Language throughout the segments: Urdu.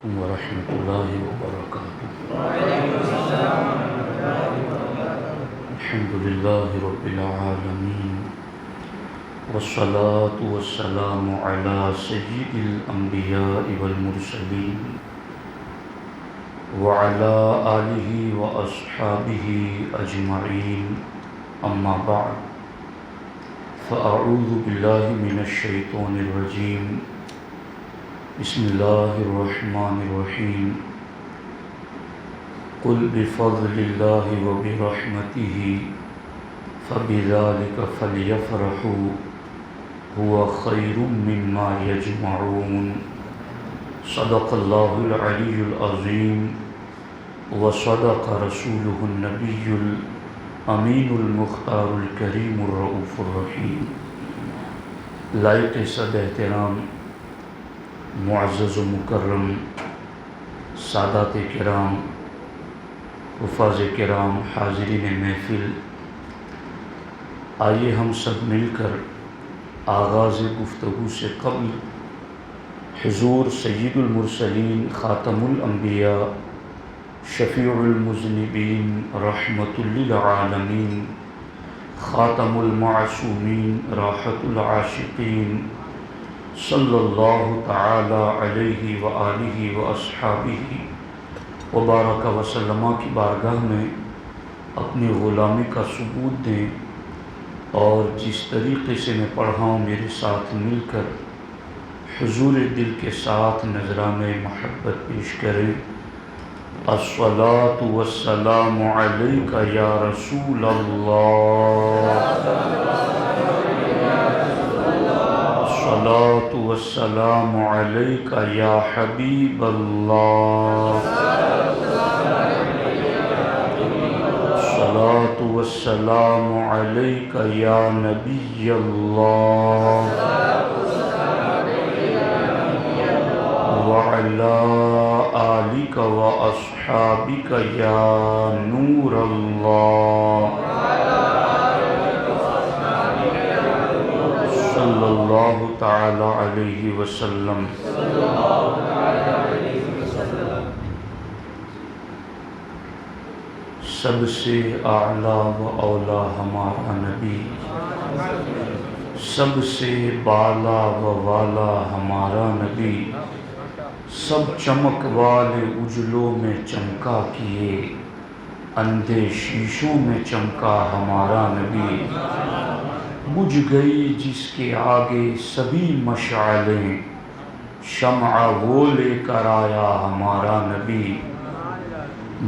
ورحمۃ اللہ وبرکاتہ۔ الحمد للہ رب العالمین والصلاة والسلام علی سید الانبیاء والمرسلین وعلی آلہ واصحابہ اجمعین، اما بعد فاعوذ باللہ من الشیطان الرجیم، بسم اللہ الرحمن الرحیم۔ قل بفضل اللہ وبرحمتہ فبذلک فلیفرحوا هو خیر مما یجمعون۔ صدق اللہ العلی العظیم وصدق رسولہ النبی الامین المختار الکریم الرؤوف الرحیم۔ لائق صد احترام معزز و مکرم سادات کرام، حفاظ کرام، حاضرین محفل، آئیے ہم سب مل کر آغاز گفتگو سے قبل حضور سید المرسلین، خاتم الانبیاء، شفیع المذنبین، رحمت للعالمین، خاتم المعصومین، راحت العاشقین، صلی اللہ تعالی علیہ وآلہ واصحابہ وبارک وسلم کی بارگاہ میں اپنی غلامی کا ثبوت دیں، اور جس طریقے سے میں پڑھا ہوں میرے ساتھ مل کر حضور دل کے ساتھ نذرانہ محبت پیش کریں۔ الصلاۃ والسلام علیک یا رسول اللہ، الصلاۃ والسلام علیک یا حبیب اللہ، الصلاۃ والسلام علیک یا نبی اللہ، وعلی آلک واصحابک یا نور اللہ، صلی اللہ تعالی علیہ وسلم۔ سب سے اعلیٰ و اولیٰ ہمارا نبی، سب سے بالا و والا ہمارا نبی، سب چمک والے اجلوں میں چمکا کیے، اندھے شیشوں میں چمکا ہمارا نبی، بجھ گئی جس کے آگے سبھی مشعلیں، شمع وہ لے کر آیا ہمارا نبی،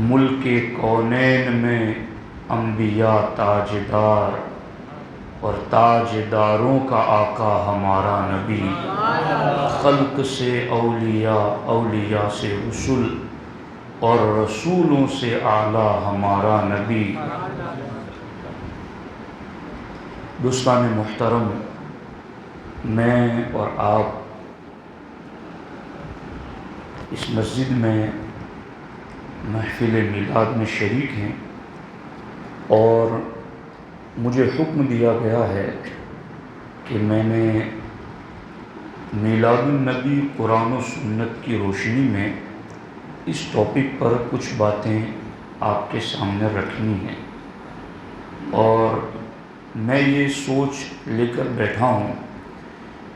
ملک کونین میں انبیاء تاجدار، اور تاجداروں کا آقا ہمارا نبی، خلق سے اولیاء، اولیاء سے رسول، اور رسولوں سے اعلیٰ ہمارا نبی۔ دوستان محترم، میں اور آپ اس مسجد میں محفل میلاد میں شریک ہیں، اور مجھے حکم دیا گیا ہے کہ میں نے میلاد النبی قرآن و سنت کی روشنی میں اس ٹاپک پر کچھ باتیں آپ کے سامنے رکھنی ہیں، اور میں یہ سوچ لے کر بیٹھا ہوں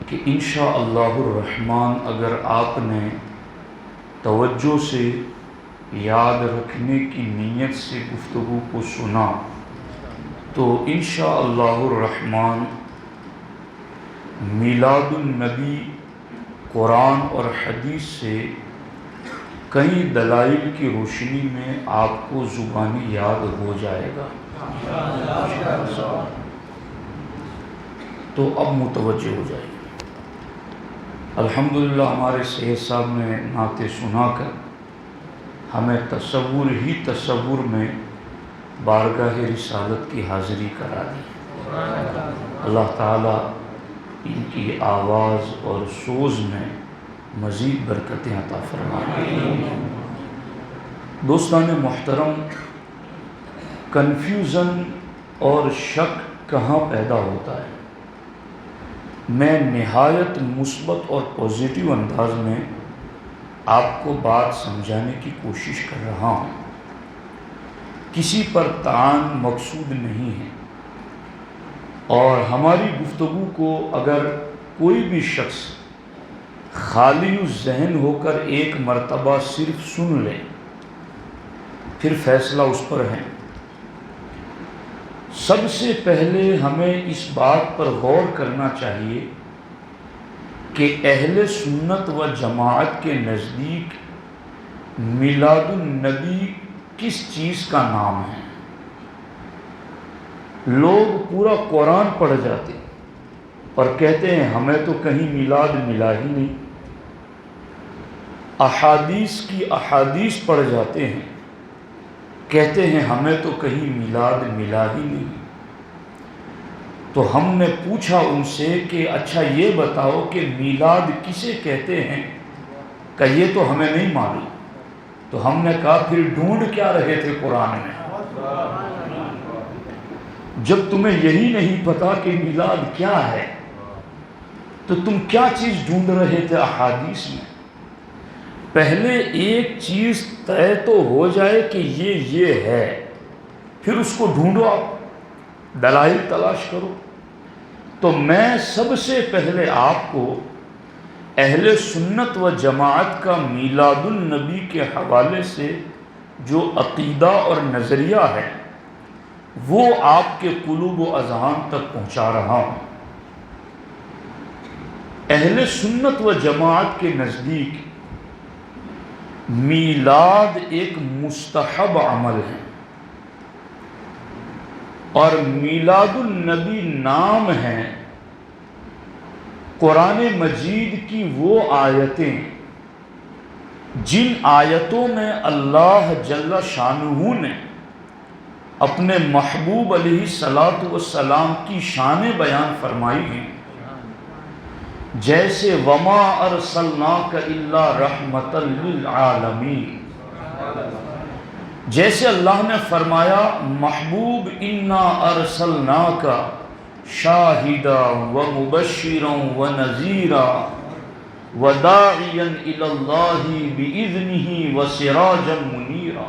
کہ انشاءاللہ الرحمن اگر آپ نے توجہ سے یاد رکھنے کی نیت سے گفتگو کو سنا تو انشاءاللہ الرحمن میلاد النبی قرآن اور حدیث سے کئی دلائل کی روشنی میں آپ کو زبانی یاد ہو جائے گا۔ تو اب متوجہ ہو جائے گا۔ الحمدللہ ہمارے سید صاحب نے نعتیں سنا کر ہمیں تصور میں بارگاہ رسالت کی حاضری کرا دی۔ اللہ تعالیٰ ان کی آواز اور سوز میں مزید برکتیں عطا فرمائے۔ دوستان محترم، کنفیوژن اور شک کہاں پیدا ہوتا ہے؟ میں نہایت مثبت اور پازیٹیو انداز میں آپ کو بات سمجھانے کی کوشش کر رہا ہوں، کسی پر طعن مقصود نہیں ہے، اور ہماری گفتگو کو اگر کوئی بھی شخص خالی الذہن ہو کر ایک مرتبہ صرف سن لے پھر فیصلہ اس پر ہے۔ سب سے پہلے ہمیں اس بات پر غور کرنا چاہیے کہ اہل سنت و جماعت کے نزدیک میلاد النبی کس چیز کا نام ہے۔ لوگ پورا قرآن پڑھ جاتے اور کہتے ہیں ہمیں تو کہیں میلاد ملا ہی نہیں، احادیث کی احادیث پڑھ جاتے ہیں، کہتے ہیں ہمیں تو کہیں میلاد ملا ہی نہیں۔ تو ہم نے پوچھا ان سے کہ اچھا یہ بتاؤ کہ میلاد کسے کہتے ہیں؟ کہ یہ تو ہمیں نہیں معلوم۔ تو ہم نے کہا پھر ڈھونڈ کیا رہے تھے قرآن میں؟ جب تمہیں یہی نہیں پتا کہ میلاد کیا ہے تو تم کیا چیز ڈھونڈ رہے تھے احادیث میں؟ پہلے ایک چیز طے تو ہو جائے کہ یہ ہے، پھر اس کو ڈھونڈو، آپ دلائل تلاش کرو۔ تو میں سب سے پہلے آپ کو اہل سنت و جماعت کا میلاد النبی کے حوالے سے جو عقیدہ اور نظریہ ہے وہ آپ کے قلوب و اذہان تک پہنچا رہا ہوں۔ اہل سنت و جماعت کے نزدیک میلاد ایک مستحب عمل ہے، اور میلاد النبی نام ہے قرآن مجید کی وہ آیتیں جن آیتوں میں اللہ جل شانہ نے اپنے محبوب علیہ الصلوۃ والسلام کی شان بیان فرمائی ہیں، جیسے وما ارسلناک الا رحمۃ للعالمین، جیسے اللہ نے فرمایا محبوب انا ارسلناک شاہدا ومبشرا ونذیرا وداعیا الی اللہ باذنہ وسراجا منیرا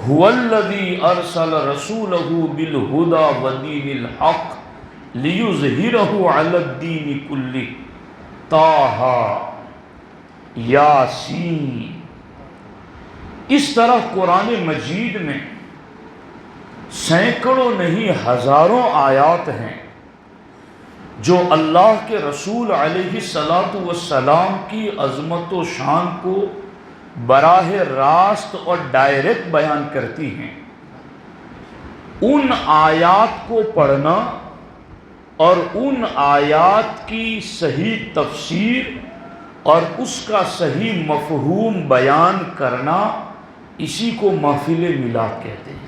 هو الذی ارسل رسولہ بالہدی ودین الحق لیظہرہ علی الدین کلہ طٰ یاسین۔ اس طرح قرآن مجید میں سینکڑوں نہیں ہزاروں آیات ہیں جو اللہ کے رسول علیہ الصلوۃ والسلام کی عظمت و شان کو براہ راست اور ڈائریکٹ بیان کرتی ہیں۔ ان آیات کو پڑھنا اور ان آیات کی صحیح تفسیر اور اس کا صحیح مفہوم بیان کرنا، اسی کو محفل میلاد کہتے ہیں۔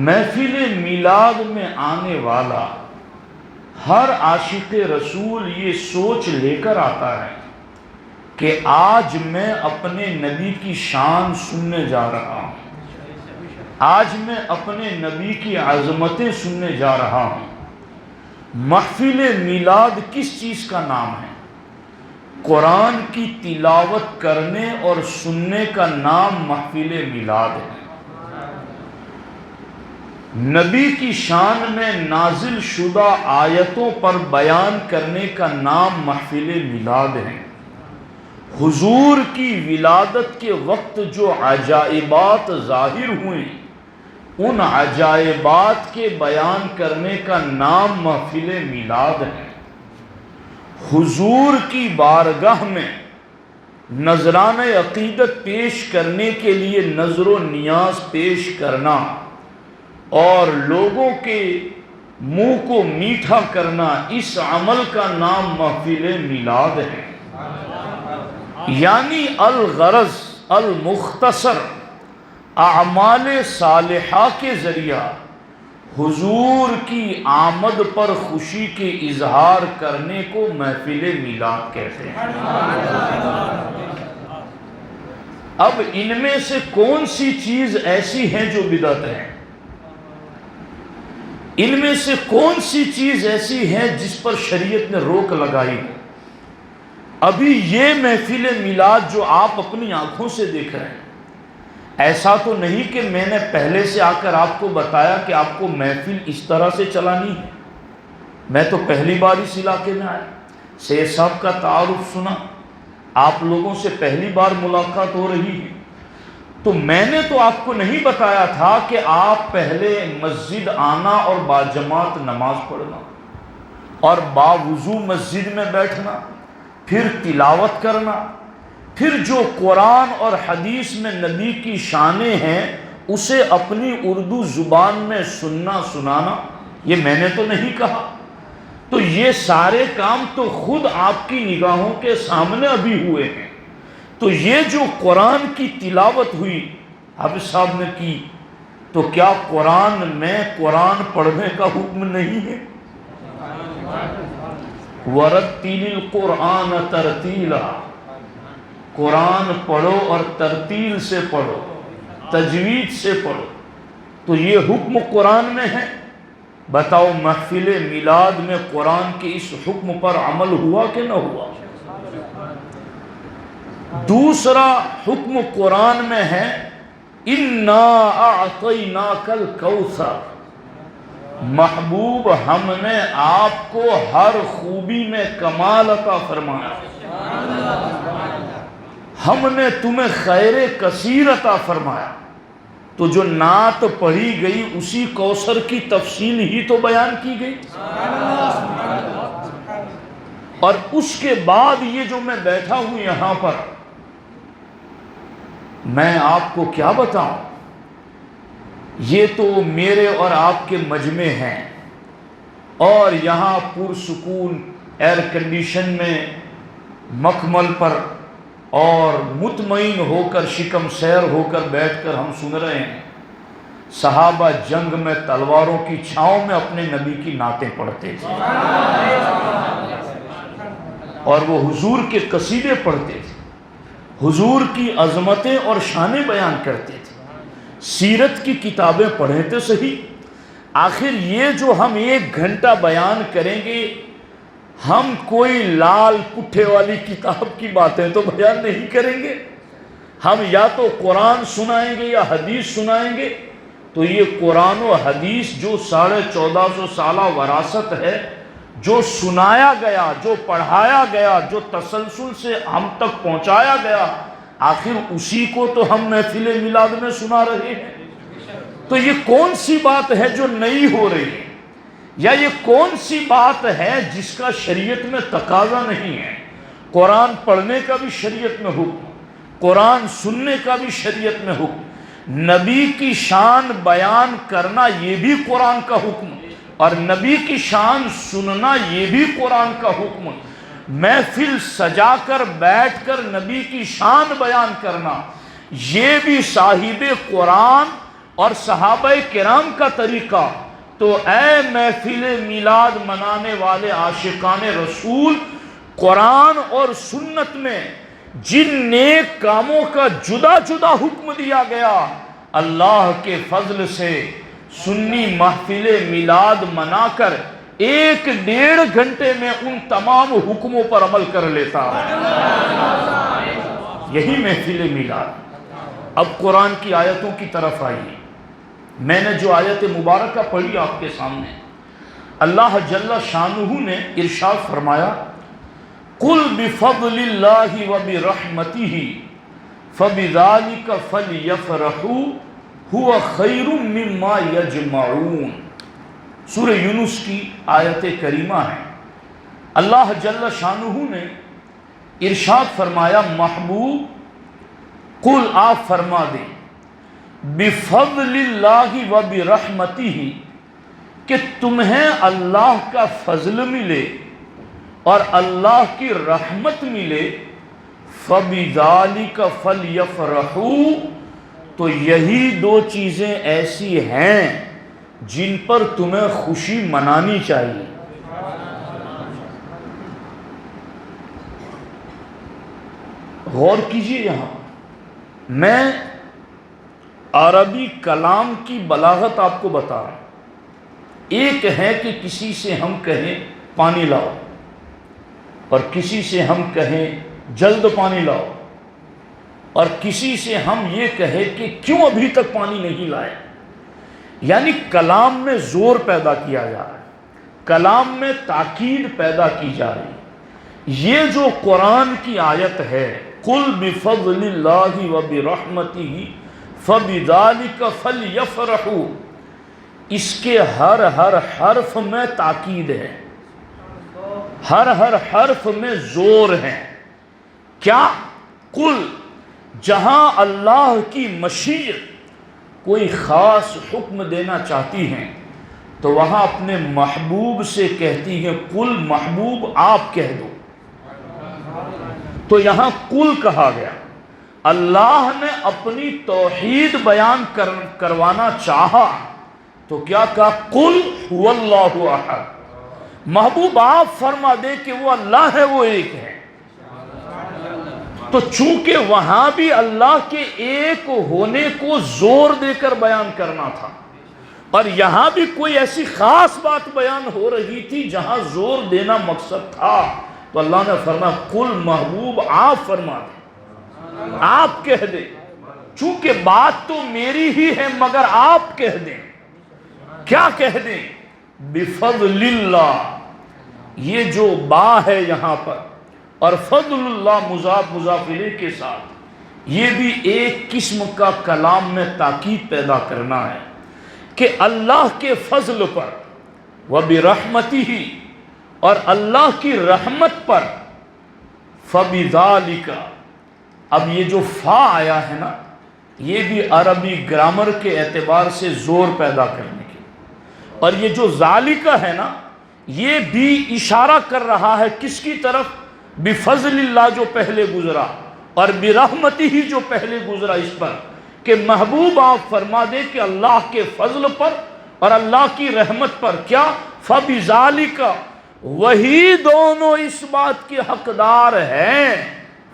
محفل میلاد میں آنے والا ہر عاشق رسول یہ سوچ لے کر آتا ہے کہ آج میں اپنے نبی کی شان سننے جا رہا ہوں، آج میں اپنے نبی کی عظمتیں سننے جا رہا ہوں۔ محفل میلاد کس چیز کا نام ہے؟ قرآن کی تلاوت کرنے اور سننے کا نام محفل میلاد ہے۔ نبی کی شان میں نازل شدہ آیتوں پر بیان کرنے کا نام محفل میلاد ہے۔ حضور کی ولادت کے وقت جو عجائبات ظاہر ہوئے ان عجائبات کے بیان کرنے کا نام محفل میلاد ہے۔ حضور کی بارگاہ میں نذرانہ عقیدت پیش کرنے کے لیے نذر و نیاز پیش کرنا اور لوگوں کے منہ کو میٹھا کرنا، اس عمل کا نام محفل میلاد ہے۔ یعنی الغرض المختصر اعمال صالحہ کے ذریعہ حضور کی آمد پر خوشی کے اظہار کرنے کو محفل میلاد کہتے ہیں۔ اب ان میں سے کون سی چیز ایسی ہے جو بدعت ہے؟ ان میں سے کون سی چیز ایسی ہے جس پر شریعت نے روک لگائی؟ ابھی یہ محفل میلاد جو آپ اپنی آنکھوں سے دیکھ رہے ہیں، ایسا تو نہیں کہ میں نے پہلے سے آ کر آپ کو بتایا کہ آپ کو محفل اس طرح سے چلانی ہے۔ میں تو پہلی بار اس علاقے میں آیا، سید صاحب کا تعارف سنا، آپ لوگوں سے پہلی بار ملاقات ہو رہی ہے، تو میں نے تو آپ کو نہیں بتایا تھا کہ آپ پہلے مسجد آنا اور باجماعت نماز پڑھنا اور باوضو مسجد میں بیٹھنا، پھر تلاوت کرنا، پھر جو قرآن اور حدیث میں نبی کی شانیں ہیں اسے اپنی اردو زبان میں سننا سنانا، یہ میں نے تو نہیں کہا۔ تو یہ سارے کام تو خود آپ کی نگاہوں کے سامنے ابھی ہوئے ہیں۔ تو یہ جو قرآن کی تلاوت ہوئی حافظ صاحب نے کی، تو کیا قرآن میں قرآن پڑھنے کا حکم نہیں ہے؟ وَرَتِّلِ الْقُرْآنَ تَرْتِيلًا، قرآن پڑھو اور ترتیل سے پڑھو، تجوید سے پڑھو، تو یہ حکم قرآن میں ہے۔ بتاؤ محفل میلاد میں قرآن کے اس حکم پر عمل ہوا کہ نہ ہوا؟ دوسرا حکم قرآن میں ہے اِنَّا أَعْطَيْنَاكَ الْكَوْثَرَ، محبوب ہم نے آپ کو ہر خوبی میں کمال عطا فرمایا، ہم نے تمہیں خیر کثیر عطا فرمایا۔ تو جو نعت پڑھی گئی اسی کوثر کی تفصیل ہی تو بیان کی گئی، اور اس کے بعد یہ جو میں بیٹھا ہوں یہاں پر، میں آپ کو کیا بتاؤں، یہ تو میرے اور آپ کے مجمع ہیں، اور یہاں پرسکون ایئر کنڈیشن میں مکمل پر اور مطمئن ہو کر شکم سیر ہو کر بیٹھ کر ہم سن رہے ہیں۔ صحابہ جنگ میں تلواروں کی چھاؤں میں اپنے نبی کی نعتیں پڑھتے تھے، اور وہ حضور کے قصیدے پڑھتے تھے، حضور کی عظمتیں اور شانیں بیان کرتے تھے، سیرت کی کتابیں پڑھیں تو صحیح۔ آخر یہ جو ہم 1 گھنٹہ بیان کریں گے، ہم کوئی لال پٹھے والی کتاب کی باتیں تو بیان نہیں کریں گے، ہم یا تو قرآن سنائیں گے یا حدیث سنائیں گے۔ تو یہ قرآن و حدیث جو 1450 سالہ وراثت ہے، جو سنایا گیا، جو پڑھایا گیا، جو تسلسل سے ہم تک پہنچایا گیا، آخر اسی کو تو ہم محفل میلاد میں سنا رہے ہیں۔ تو یہ کون سی بات ہے جو نئی ہو رہی ہے، یا یہ کون سی بات ہے جس کا شریعت میں تقاضا نہیں ہے؟ قرآن پڑھنے کا بھی شریعت میں حکم، قرآن سننے کا بھی شریعت میں حکم، نبی کی شان بیان کرنا یہ بھی قرآن کا حکم، اور نبی کی شان سننا یہ بھی قرآن کا حکم، محفل سجا کر بیٹھ کر نبی کی شان بیان کرنا یہ بھی صاحب قرآن اور صحابہ کرام کا طریقہ۔ تو اے محفل میلاد منانے والے عاشقان رسول، قرآن اور سنت میں جن نیک کاموں کا جدا جدا حکم دیا گیا، اللہ کے فضل سے سنی محفل میلاد منا کر 1-1.5 گھنٹے میں ان تمام حکموں پر عمل کر لیتا ہے۔ یہی محفل میلاد۔ اب قرآن کی آیتوں کی طرف آئیے۔ میں نے جو آیت مبارکہ پڑھی آپ کے سامنے، اللہ جل شانہ نے ارشاد فرمایا قُلْ بِفَضْلِ اللَّهِ وَبِرَحْمَتِهِ فَبِذَلِكَ فَلْيَفْرَحُوا هُوَ خَيْرٌ مِّمَّا يَجْمَعُونَ۔ سورہ یونس کی آیت کریمہ ہے۔ اللہ جل شانہ نے ارشاد فرمایا، محبوب قل آپ فرما دیں، بفضل اللہ و برحمتہ، کہ تمہیں اللہ کا فضل ملے اور اللہ کی رحمت ملے، فبذالک فلیفرحوا، تو یہی 2 چیزیں ایسی ہیں جن پر تمہیں خوشی منانی چاہیے۔ غور کیجئے، یہاں میں عربی کلام کی بلاغت آپ کو بتا رہا ہوں۔ ایک ہے کہ کسی سے ہم کہیں پانی لاؤ، اور کسی سے ہم کہیں جلد پانی لاؤ، اور کسی سے ہم یہ کہیں کہ کیوں ابھی تک پانی نہیں لائے، یعنی کلام میں زور پیدا کیا جا رہا ہے، کلام میں تاکید پیدا کی جا رہی ہے۔ یہ جو قرآن کی آیت ہے قُلْ بِفَضْلِ اللَّهِ وَبِرَحْمَتِهِ فَبِذَلِكَ فَلْيَفْرَحُوا، اس کے ہر حرف میں تاکید ہے، ہر حرف میں زور ہے۔ کیا؟ قل، جہاں اللہ کی مشیت کوئی خاص حکم دینا چاہتی ہیں تو وہاں اپنے محبوب سے کہتی ہیں قل، محبوب آپ کہہ دو، تو یہاں قل کہا گیا۔ اللہ نے اپنی توحید بیان کروانا چاہا تو کیا کہا؟ قل هو اللہ احد، محبوب آپ فرما دے کہ وہ اللہ ہے، وہ ایک ہے۔ تو چونکہ وہاں بھی اللہ کے ایک ہونے کو زور دے کر بیان کرنا تھا، اور یہاں بھی کوئی ایسی خاص بات بیان ہو رہی تھی جہاں زور دینا مقصد تھا، تو اللہ نے فرمایا قل، محبوب آپ فرما دیں، آپ کہہ دیں، چونکہ بات تو میری ہی ہے مگر آپ کہہ دیں۔ کیا کہہ دیں؟ بفضل اللہ، یہ جو با ہے یہاں پر، اور فضل اللہ مضاف مضاف الیہ کے ساتھ، یہ بھی ایک قسم کا کلام میں تاکید پیدا کرنا ہے کہ اللہ کے فضل پر، وبرحمتہ، اور اللہ کی رحمت پر، فبذالک، اب یہ جو فا آیا ہے نا، یہ بھی عربی گرامر کے اعتبار سے زور پیدا کرنے کی، اور یہ جو ذالکہ ہے نا، یہ بھی اشارہ کر رہا ہے کس کی طرف؟ بفضل اللہ جو پہلے گزرا، اور برحمتہ جو پہلے گزرا، اس پر کہ محبوب آپ فرما دے کہ اللہ کے فضل پر اور اللہ کی رحمت پر، کیا؟ فبذالک، وہی دونوں اس بات کے حقدار ہیں،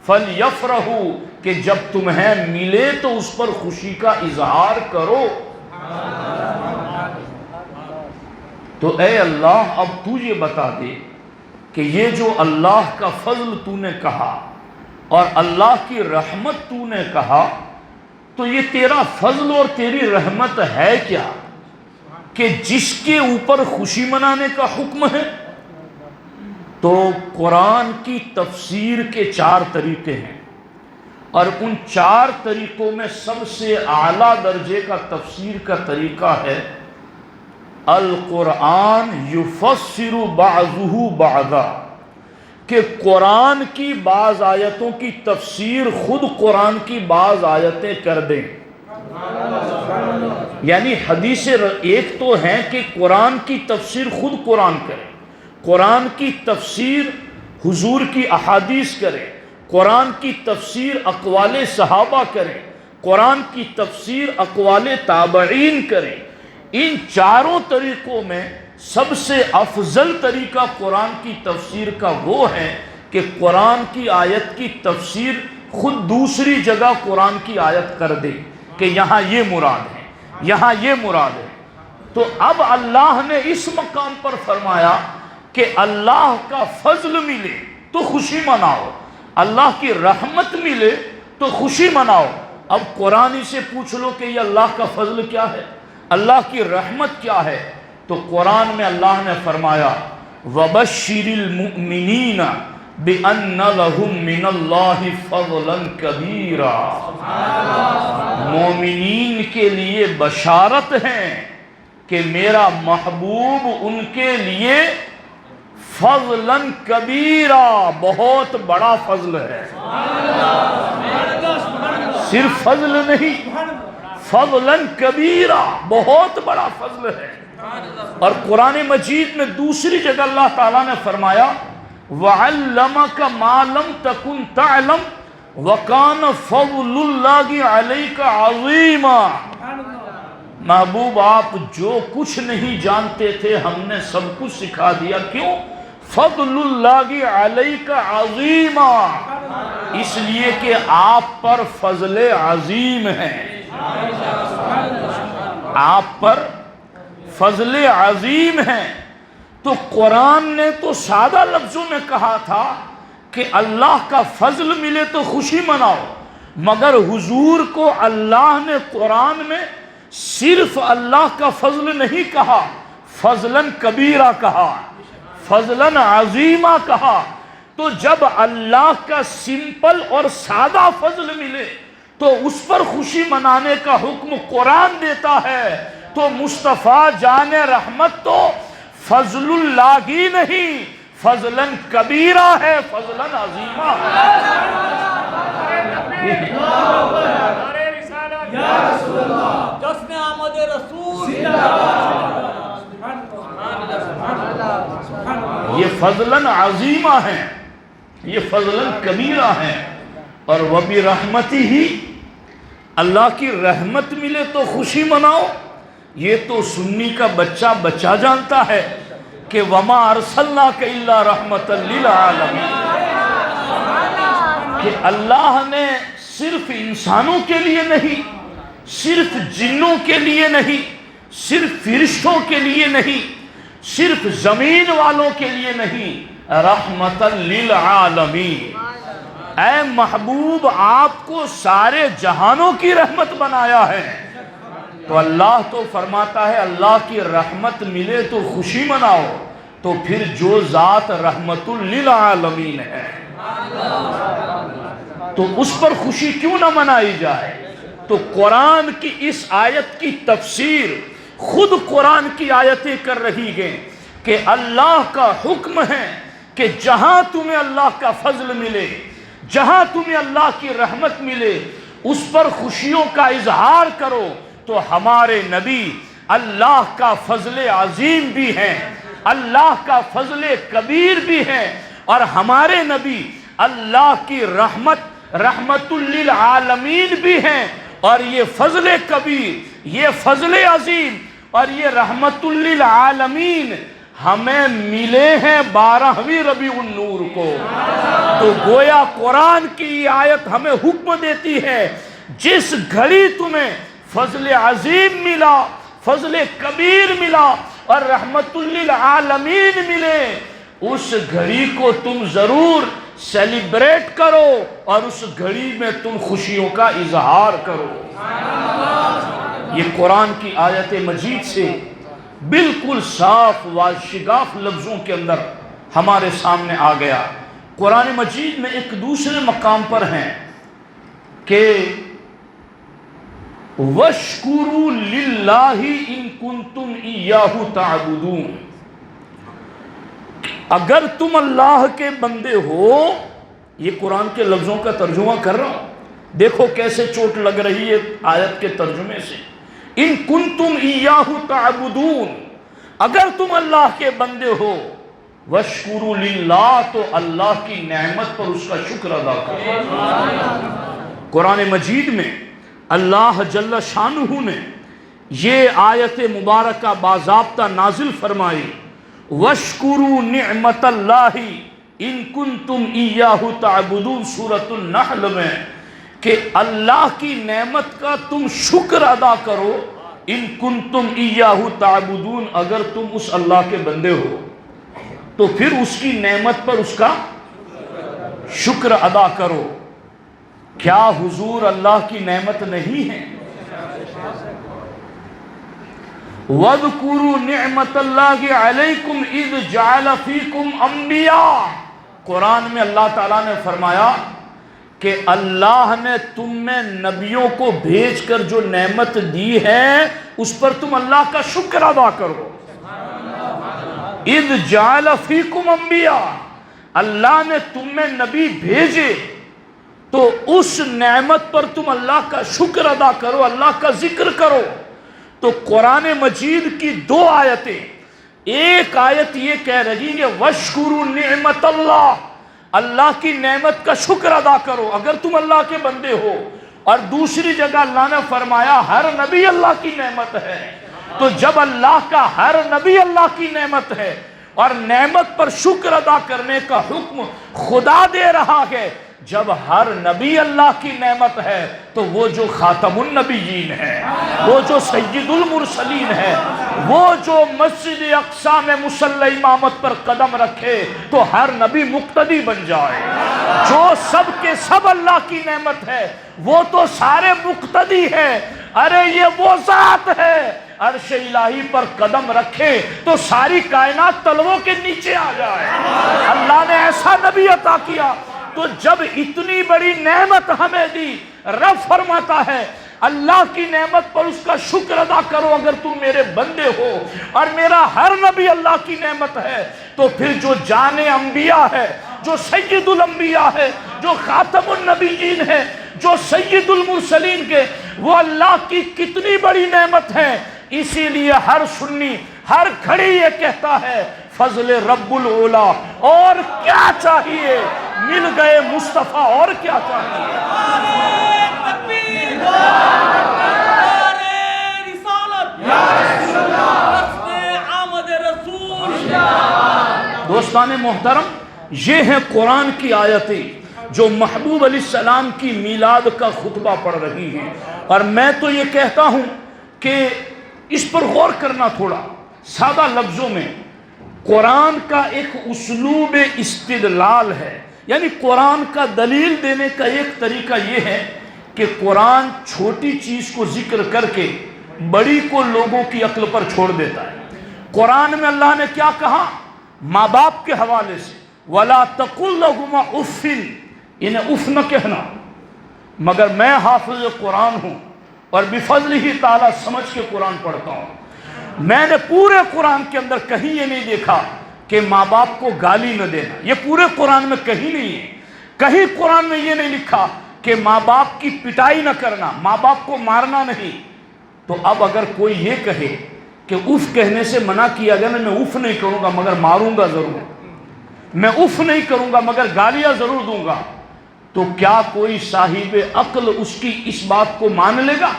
فلیفرحوا، کہ جب تمہیں ملے تو اس پر خوشی کا اظہار کرو۔ تو اے اللہ، اب تو یہ بتا دے کہ یہ جو اللہ کا فضل تو نے کہا اور اللہ کی رحمت تو نے کہا، تو یہ تیرا فضل اور تیری رحمت ہے کیا کہ جس کے اوپر خوشی منانے کا حکم ہے؟ تو قرآن کی تفسیر کے 4 طریقے ہیں، اور ان 4 طریقوں میں سب سے اعلیٰ درجے کا تفسیر کا طریقہ ہے القرآن یفسر بعضہ بعضا، کہ قرآن کی بعض آیتوں کی تفسیر خود قرآن کی بعض آیتیں کر دیں۔ یعنی حدیث ایک تو ہے کہ قرآن کی تفسیر خود قرآن کرے، قرآن کی تفسیر حضور کی احادیث کرے، قرآن کی تفسیر اقوال صحابہ کرے، قرآن کی تفسیر اقوال تابعین کرے۔ ان 4 طریقوں میں سب سے افضل طریقہ قرآن کی تفسیر کا وہ ہے کہ قرآن کی آیت کی تفسیر خود دوسری جگہ قرآن کی آیت کر دے کہ یہاں یہ مراد ہے، یہاں یہ مراد ہے۔ تو اب اللہ نے اس مقام پر فرمایا کہ اللہ کا فضل ملے تو خوشی مناؤ، اللہ کی رحمت ملے تو خوشی مناؤ۔ اب قرآن سے پوچھ لو کہ یہ اللہ کا فضل کیا ہے، اللہ کی رحمت کیا ہے، تو قرآن میں اللہ نے فرمایا وَبَشِّرِ الْمُؤْمِنِينَ بِأَنَّ لَهُم مِّنَ اللَّهِ فَضْلًا كَبِيرًا، مومنین کے لیے بشارت ہے کہ میرا محبوب ان کے لیے فضلاً کبیرا، بہت بڑا فضل ہے۔ صرف فضل نہیں، فضلاً کبیرا، بہت بڑا فضل ہے۔ اور قرآن مجید میں دوسری جگہ اللہ تعالیٰ نے فرمایا وَعَلَّمَكَ مَا لَمْ تَكُنْ تَعْلَمْ وَكَانَ فَضْلُ اللَّهِ عَلَيْكَ عَظِيمًا، محبوب آپ جو کچھ نہیں جانتے تھے ہم نے سب کچھ سکھا دیا۔ کیوں؟ فضل اللہ علیک عظیما، اس لیے کہ آپ پر فضل عظیم ہے، آپ پر فضل عظیم ہے۔ تو قرآن نے تو سادہ لفظوں میں کہا تھا کہ اللہ کا فضل ملے تو خوشی مناؤ، مگر حضور کو اللہ نے قرآن میں صرف اللہ کا فضل نہیں کہا، فضلاً کبیرہ کہا، فضلاً عظیمہ کہا۔ تو جب اللہ کا سمپل اور سادہ فضل ملے تو اس پر خوشی منانے کا حکم قرآن دیتا ہے، تو مصطفیٰ جان رحمت تو فضل اللہ ہی نہیں، فضلاً کبیرہ ہے، فضلاً عظیمہ ہے۔ جشن آمد رسول، یہ فضلاً عظیمہ ہے، یہ فضلاً کبیرہ ہے۔ اور وَبِرَحْمَتِهِ ہی اللہ کی رحمت ملے تو خوشی مناؤ، یہ تو سنی کا بچہ جانتا ہے کہ وَمَا أَرْسَلْنَاكَ إِلَّا رَحْمَةً لِلْعَالَمِينَ، کہ اللہ نے صرف انسانوں کے لیے نہیں، صرف جنوں کے لیے نہیں، صرف فرشتوں کے لیے نہیں، صرف زمین والوں کے لیے نہیں، رحمۃ للعالمین۔ اے محبوب، آپ کو سارے جہانوں کی رحمت بنایا ہے۔ تو اللہ تو فرماتا ہے اللہ کی رحمت ملے تو خوشی مناؤ، تو پھر جو ذات رحمت للعالمین ہے تو اس پر خوشی کیوں نہ منائی جائے؟ تو قرآن کی اس آیت کی تفسیر خود قرآن کی آیتیں کر رہی ہیں کہ اللہ کا حکم ہے کہ جہاں تمہیں اللہ کا فضل ملے، جہاں تمہیں اللہ کی رحمت ملے، اس پر خوشیوں کا اظہار کرو۔ تو ہمارے نبی اللہ کا فضل عظیم بھی ہیں، اللہ کا فضل کبیر بھی ہیں، اور ہمارے نبی اللہ کی رحمت للعالمین بھی ہیں۔ اور یہ فضل کبیر، یہ فضل عظیم اور یہ رحمت للعالمین ہمیں ملے ہیں 12ویں ربیع النور کو۔ تو گویا قرآن کی آیت ہمیں حکم دیتی ہے جس گھڑی تمہیں فضل عظیم ملا، فضل کبیر ملا اور رحمت للعالمین ملے، اس گھڑی کو تم ضرور سیلیبریٹ کرو اور اس گھڑی میں تم خوشیوں کا اظہار کرو۔ یہ قرآن کی آیت مجید سے بالکل صاف و شگاف لفظوں کے اندر ہمارے سامنے آ گیا۔ قرآن مجید میں ایک دوسرے مقام پر ہیں کہ وَاشْكُرُوا لِلَّهِ إِن كُنتُمْ إِيَّاهُ تَعْبُدُونَ، اگر تم اللہ کے بندے ہو، یہ قرآن کے لفظوں کا ترجمہ کر رہا ہوں، دیکھو کیسے چوٹ لگ رہی ہے آیت کے ترجمے سے۔ ان کنتم ایاہ تعبدون، اگر تم اللہ کے بندے ہو، واشکروا للہ، تو اللہ کی نعمت پر اس کا شکر ادا کرو۔ قرآن مجید میں اللہ جل شانہ نے یہ آیت مبارکہ باضابطہ نازل فرمائی، واشکروا نعمت اللہ ان کنتم ایاہ تعبدون، سورۃ النحل میں، کہ اللہ کی نعمت کا تم شکر ادا کرو، ان کنتم ایاہ تعبدون، اگر تم اس اللہ کے بندے ہو تو پھر اس کی نعمت پر اس کا شکر ادا کرو۔ کیا حضور اللہ کی نعمت نہیں ہے؟ وَاذْكُرُوا نِعْمَةَ اللَّهِ عَلَيْكُمْ إِذْ جَعَلَ فِيكُمْ أَنْبِيَاءَ، قرآن میں اللہ تعالیٰ نے فرمایا کہ اللہ نے تم میں نبیوں کو بھیج کر جو نعمت دی ہے اس پر تم اللہ کا شکر ادا کرو۔ اِذْ جَعَلَ فِيكُمْ أَنْبِيَاءَ، اللہ نے تم میں نبی بھیجے تو اس نعمت پر تم اللہ کا شکر ادا کرو، اللہ کا ذکر کرو۔ تو قرآن مجید کی دو آیتیں، ایک آیت یہ کہہ رہی ہے وَاشْكُرُوا نِعْمَةَ اللَّهِ، اللہ کی نعمت کا شکر ادا کرو اگر تم اللہ کے بندے ہو، اور دوسری جگہ اللہ نے فرمایا ہر نبی اللہ کی نعمت ہے۔ تو جب اللہ کا ہر نبی اللہ کی نعمت ہے اور نعمت پر شکر ادا کرنے کا حکم خدا دے رہا ہے، جب ہر نبی اللہ کی نعمت ہے تو وہ جو خاتم النبیین ہے، وہ جو سید المرسلین ہے، وہ جو مسجد اقصی میں مصلی امامت پر قدم رکھے تو ہر نبی مقتدی بن جائے۔ جو سب کے سب اللہ کی نعمت ہے وہ تو سارے مقتدی ہیں۔ ارے یہ وہ ذات ہے عرش الہی پر قدم رکھے تو ساری کائنات تلووں کے نیچے آ جائے۔ اللہ نے ایسا نبی عطا کیا۔ تو جب اتنی بڑی نعمت ہمیں دی، رب فرماتا ہے اللہ کی نعمت پر اس کا شکر ادا کرو اگر تم میرے بندے ہو، اور میرا ہر نبی اللہ کی نعمت ہے۔ تو پھر جو جان انبیاء ہے، جو سید الانبیاء ہے، جو خاتم النبیین ہے، جو سید المرسلین کے، وہ اللہ کی کتنی بڑی نعمت ہے۔ اسی لیے ہر سنی ہر گھڑی یہ کہتا ہے فضل رب العلا، اور کیا چاہیے، مل گئے مصطفیٰ، اور کیا چاہیے۔ دوستان محترم، یہ ہیں قرآن کی آیتیں جو محبوب علیہ السلام کی میلاد کا خطبہ پڑھ رہی ہیں۔ اور میں تو یہ کہتا ہوں کہ اس پر غور کرنا تھوڑا سادہ لفظوں میں۔ قرآن کا ایک اسلوب استدلال ہے، یعنی قرآن کا دلیل دینے کا ایک طریقہ یہ ہے کہ قرآن چھوٹی چیز کو ذکر کر کے بڑی کو لوگوں کی عقل پر چھوڑ دیتا ہے۔ قرآن میں اللہ نے کیا کہا؟ ماں باپ کے حوالے سے وَلَا تَقُلْ لَهُمَا اُفٍّ، انہیں اف نہ کہنا۔ مگر میں حافظ قرآن ہوں اور بفضلہ تعالیٰ سمجھ کے قرآن پڑھتا ہوں۔ میں نے پورے قرآن کے اندر کہیں یہ نہیں دیکھا کہ ماں باپ کو گالی نہ دینا، یہ پورے قرآن میں کہیں نہیں ہے۔ کہیں قرآن میں یہ نہیں لکھا کہ ماں باپ کی پٹائی نہ کرنا، ماں باپ کو مارنا نہیں۔ تو اب اگر کوئی یہ کہے کہ اف کہنے سے منع کیا گیا، میں اف نہیں کروں گا مگر ماروں گا ضرور، میں اف نہیں کروں گا مگر گالیاں ضرور دوں گا، تو کیا کوئی صاحب عقل اس کی اس بات کو مان لے گا؟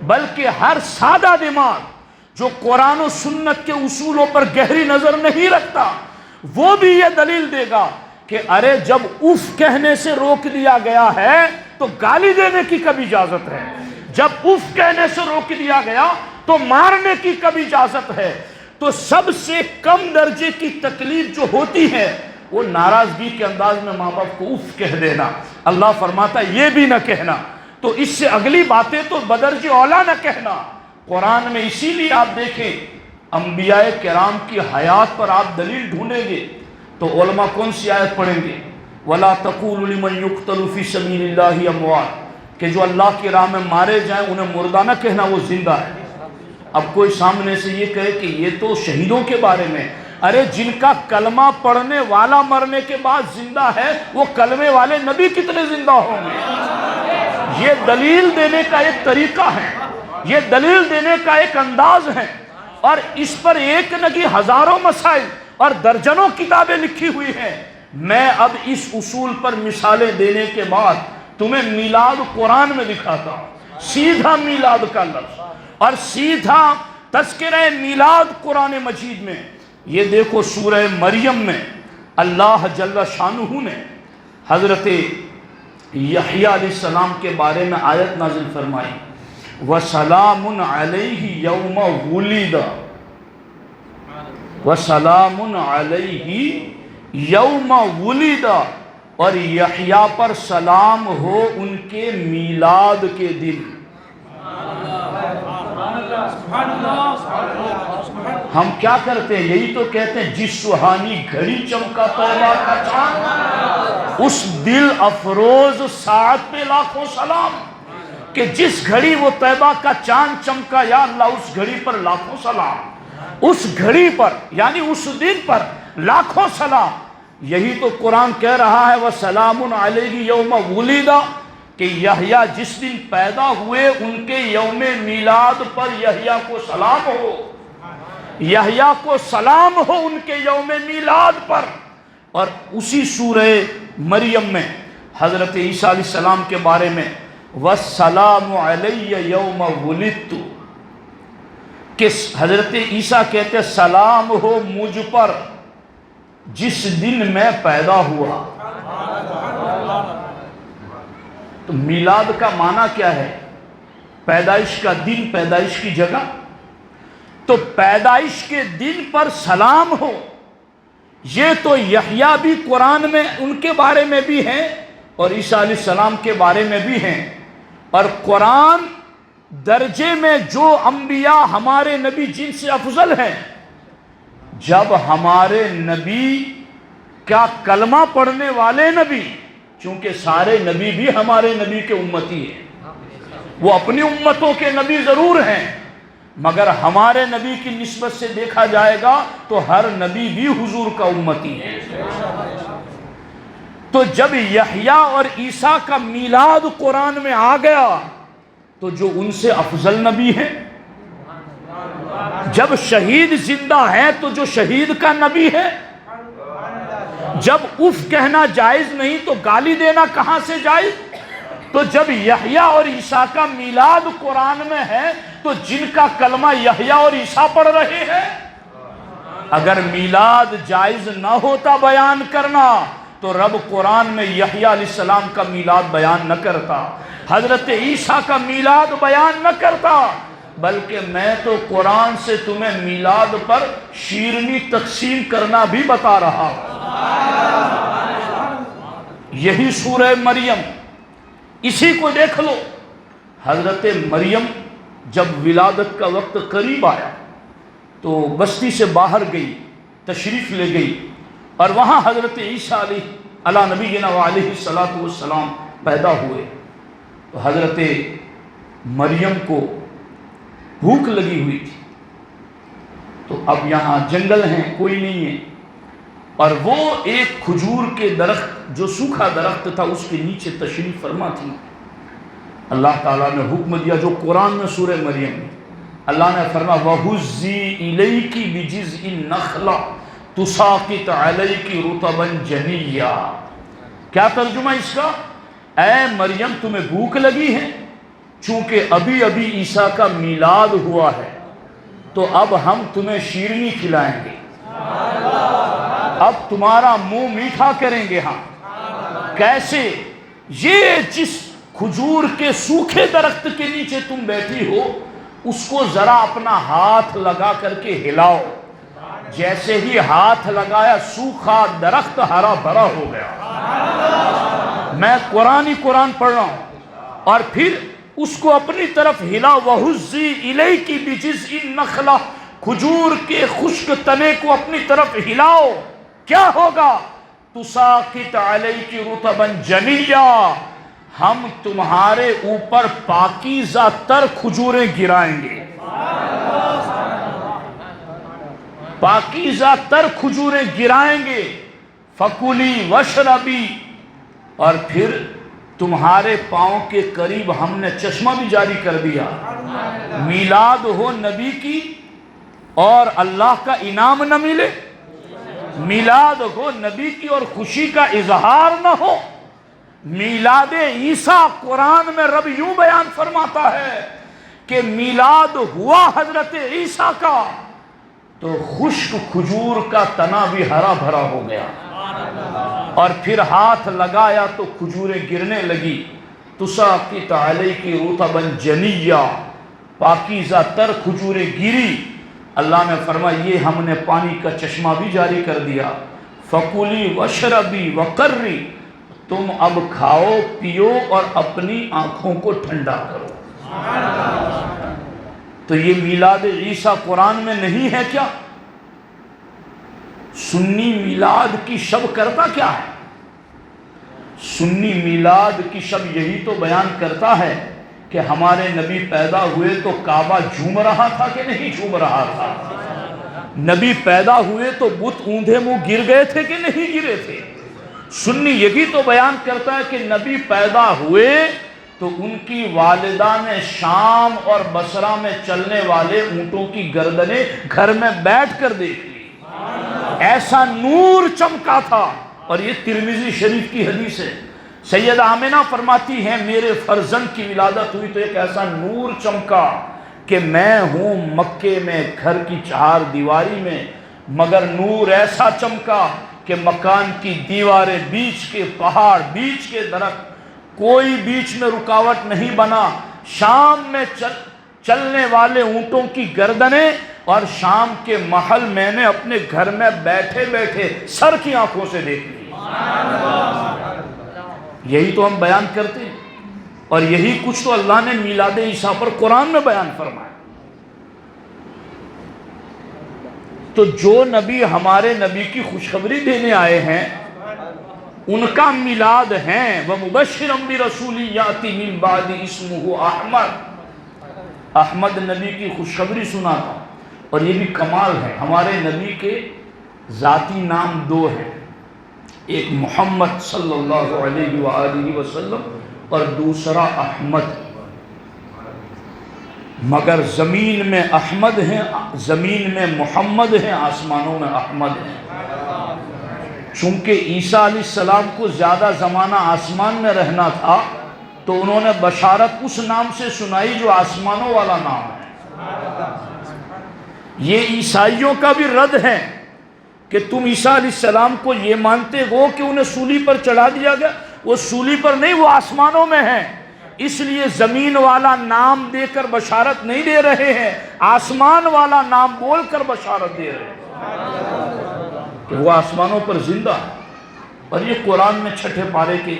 بلکہ ہر سادہ دماغ جو قرآن و سنت کے اصولوں پر گہری نظر نہیں رکھتا، وہ بھی یہ دلیل دے گا کہ ارے جب اف کہنے سے روک دیا گیا ہے تو گالی دینے کی کب اجازت ہے؟ جب اف کہنے سے روک دیا گیا تو مارنے کی کب اجازت ہے؟ تو سب سے کم درجے کی تکلیف جو ہوتی ہے وہ ناراضگی کے انداز میں ماں باپ کو اف کہہ دینا۔ اللہ فرماتا ہے یہ بھی نہ کہنا، تو اس سے اگلی باتیں تو بدرجہ اولیٰ نہ کہنا۔ قرآن میں اسی لیے آپ دیکھیں انبیاء کرام کی حیات پر آپ دلیل ڈھونڈیں گے تو علماء کون سی آیت پڑھیں گے؟ وَلَا تَقُولُوا لِمَنْ يُقْتَلُ فِي سَبِيلِ اللَّهِ أَمْوَاتٌ، کہ جو اللہ کی راہ میں مارے جائیں انہیں مردہ نہ کہنا، وہ زندہ ہے۔ اب کوئی سامنے سے یہ کہے کہ یہ تو شہیدوں کے بارے میں، ارے جن کا کلمہ پڑھنے والا مرنے کے بعد زندہ ہے، وہ کلمے والے نبی کتنے زندہ ہوں گے؟ یہ دلیل دینے کا ایک طریقہ ہے، یہ دلیل دینے کا ایک انداز ہے، اور اس پر ایک نگی ہزاروں مسائل اور درجنوں کتابیں لکھی ہوئی ہیں۔ میں اب اس اصول پر مثالیں دینے کے بعد تمہیں میلاد قرآن میں دکھاتا ہوں، سیدھا میلاد کا لفظ اور سیدھا تذکرہ میلاد قرآن مجید میں۔ یہ دیکھو سورہ مریم میں اللہ جل شانہ نے حضرت یحییٰ علیہ السلام کے بارے میں آیت نازل فرمائی، وَسَلَامٌ عَلَيْهِ يَوْمَ وُلِدَ، وَسَلَامٌ عَلَيْهِ يَوْمَ وُلِدَ، اور یحییٰ پر سلام ہو ان کے میلاد کے دن۔ ہم کیا کرتے ہیں؟ یہی تو کہتے ہیں جس سہانی گھڑی چمکا طیبہ کا چاند، اس دل افروز ساعت پہ لاکھوں سلام، کہ جس گھڑی وہ طیبہ کا چاند چمکا، یا اللہ اس گھڑی پر لاکھوں سلام، اس گھڑی پر یعنی اس دن پر لاکھوں سلام۔ یہی تو قرآن کہہ رہا ہے وَسَلَامٌ عَلَيْهِ يَوْمَ وُلِدَ، کہ یحییٰ جس دن پیدا ہوئے ان کے یوم میلاد پر یحییٰ کو سلام ہو، یحییٰ کو سلام ہو ان کے یوم میلاد پر۔ اور اسی سورہ مریم میں حضرت عیسیٰ علیہ السلام کے بارے میں وَالسَّلَامُ عَلَيَّ يَوْمَ وُلِدْتُ، کہ حضرت عیسیٰ کہتے ہیں سلام ہو مجھ پر جس دن میں پیدا ہوا۔ تو میلاد کا معنی کیا ہے؟ پیدائش کا دن، پیدائش کی جگہ. تو پیدائش کے دن پر سلام ہو، یہ تو یحییٰ بھی قرآن میں ان کے بارے میں بھی ہیں اور عیسیٰ علیہ السلام کے بارے میں بھی ہیں. اور قرآن درجے میں جو انبیاء ہمارے نبی جن سے افضل ہیں، جب ہمارے نبی کا کلمہ پڑھنے والے نبی، چونکہ سارے نبی بھی ہمارے نبی کے امتی ہیں، وہ اپنی امتوں کے نبی ضرور ہیں، مگر ہمارے نبی کی نسبت سے دیکھا جائے گا تو ہر نبی بھی حضور کا امتی ہے. تو جب یحییٰ اور عیسیٰ کا میلاد قرآن میں آ گیا تو جو ان سے افضل نبی ہیں، جب شہید زندہ ہے تو جو شہید کا نبی ہے، جب اف کہنا جائز نہیں تو گالی دینا کہاں سے جائز؟ تو جب یحییٰ اور عیسیٰ کا میلاد قرآن میں ہے تو جن کا کلمہ یحییٰ اور عیسیٰ پڑھ رہے ہیں، اگر میلاد جائز نہ ہوتا بیان کرنا تو رب قرآن میں یحییٰ علیہ السلام کا میلاد بیان نہ کرتا، حضرت عیسیٰ کا میلاد بیان نہ کرتا، بلکہ میں تو قرآن سے تمہیں میلاد پر شیرنی تقسیم کرنا بھی بتا رہا ہوں. یہی سورہ مریم، اسی کو دیکھ لو. حضرت مریم جب ولادت کا وقت قریب آیا تو بستی سے باہر گئی، تشریف لے گئی، اور وہاں حضرت عیسیٰ علیہ نبینا علیہ السلام پیدا ہوئے. تو حضرت مریم کو بھوک لگی ہوئی تھی. تو اب یہاں جنگل ہیں، کوئی نہیں ہے، اور وہ ایک کھجور کے درخت جو سوکھا درخت تھا اس کے نیچے تشریف فرما تھی. اللہ تعالیٰ نے حکم دیا جو قرآن میں سورہ مریم میں اللہ نے فرمایا وَهُزِّي إِلَيْكِ بِجِذْعِ النَّخْلَةِ تُسَاقِطْ عَلَيْكِ رُطَبًا جَنِيًّا. کیا ترجمہ اس کا؟ اے مریم تمہیں بھوک لگی ہے، چونکہ ابھی ابھی عیسیٰ کا میلاد ہوا ہے تو اب ہم تمہیں شیرنی کھلائیں گے، اب تمہارا منہ میٹھا کریں گے. ہاں کیسے؟ یہ جس کھجور کے سوکھے درخت کے نیچے تم بیٹھی ہو اس کو ذرا اپنا ہاتھ لگا کر کے ہلاؤ. جیسے ہی ہاتھ لگایا سوکھا درخت ہرا بھرا ہو گیا. میں قرآن پڑھ رہا ہوں، اور پھر اس کو اپنی طرف ہلا. وَهُزِّي إِلَيْكِ بِجِذْعِ النَّخْلَةِ، کھجور کے خشک تنے کو اپنی طرف ہلاؤ. کیا ہوگا؟ تُسَاقِطْ عَلَيْكِ رُطَبًا جَنِيًّا، ہم تمہارے اوپر پاکیزہ تر کھجوریں گرائیں گے. پاکیزہ تر کھجوریں گرائیں گے. فَكُلِي وَاشْرَبِي، اور پھر تمہارے پاؤں کے قریب ہم نے چشمہ بھی جاری کر دیا. میلاد ہو نبی کی اور اللہ کا انعام نہ ملے، میلاد ہو نبی کی اور خوشی کا اظہار نہ ہو. میلاد عیسیٰ قرآن میں رب یوں بیان فرماتا ہے کہ میلاد ہوا حضرت عیسیٰ کا تو خشک کھجور کا تنا بھی ہرا بھرا ہو گیا، اور پھر ہاتھ لگایا تو کھجوریں گرنے لگی. تُسَاقِطْ عَلَيْكِ رُطَبًا جَنِيًّا، پاکیزہ تر کھجوریں گری. اللہ نے فرمایا یہ ہم نے پانی کا چشمہ بھی جاری کر دیا. فَكُلِي وَاشْرَبِي وَقَرِّي، تم اب کھاؤ پیو اور اپنی آنکھوں کو ٹھنڈا کرو. تو یہ میلاد عیسیٰ قرآن میں نہیں ہے کیا؟ سنی میلاد کی شب کرتا کیا ہے؟ سنی میلاد کی شب یہی تو بیان کرتا ہے کہ ہمارے نبی پیدا ہوئے تو کعبہ جھوم رہا تھا کہ نہیں جھوم رہا تھا؟ نبی پیدا ہوئے تو بت اوندھے منہ گر گئے تھے کہ نہیں گرے تھے؟ سنی یہی تو بیان کرتا ہے کہ نبی پیدا ہوئے تو ان کی والدہ نے شام اور بصرہ میں چلنے والے اونٹوں کی گردنیں گھر میں بیٹھ کر دیکھ لی. ایسا نور چمکا تھا. اور یہ ترمذی شریف کی حدیث ہے. سیدہ آمنہ فرماتی ہیں میرے فرزند کی ولادت ہوئی تو ایک ایسا نور چمکا کہ میں ہوں مکے میں گھر کی چہار دیواری میں، مگر نور ایسا چمکا کہ مکان کی دیواریں، بیچ کے پہاڑ، بیچ کے درخت، کوئی بیچ میں رکاوٹ نہیں بنا۔ شام میں چلنے والے اونٹوں کی گردنیں اور شام کے محل میں نے اپنے گھر میں بیٹھے بیٹھے سر کی آنکھوں سے دیکھ لی۔ یہی تو ہم بیان کرتے ہیں، اور یہی کچھ تو اللہ نے میلاد عیسیٰ پر قرآن میں بیان فرمایا۔ تو جو نبی ہمارے نبی کی خوشخبری دینے آئے ہیں ان کا میلاد ہیں۔ وَمُبَشِّرًا بِرَسُولٍ يَأْتِي مِن بَعْدِ اسْمُهُ احمد۔ احمد نبی کی خوشخبری سناتا۔ اور یہ بھی کمال ہے، ہمارے نبی کے ذاتی نام دو ہیں، ایک محمد صلی اللہ علیہ وآلہ وسلم اور دوسرا احمد، مگر زمین میں احمد ہیں، زمین میں محمد ہیں، آسمانوں میں احمد ہیں۔ چونکہ عیسیٰ علیہ السلام کو زیادہ زمانہ آسمان میں رہنا تھا تو انہوں نے بشارت اس نام سے سنائی جو آسمانوں والا نام ہے۔ یہ عیسائیوں کا بھی رد ہے کہ تم عیسیٰ علیہ السلام کو یہ مانتے ہو کہ انہیں سولی پر چڑھا دیا گیا، وہ سولی پر نہیں، وہ آسمانوں میں ہیں، اس لیے زمین والا نام دے کر بشارت نہیں دے رہے ہیں، آسمان والا نام بول کر بشارت دے رہے ہیں کہ وہ آسمانوں پر زندہ ہے۔ اور یہ قرآن میں چھٹے پارے کے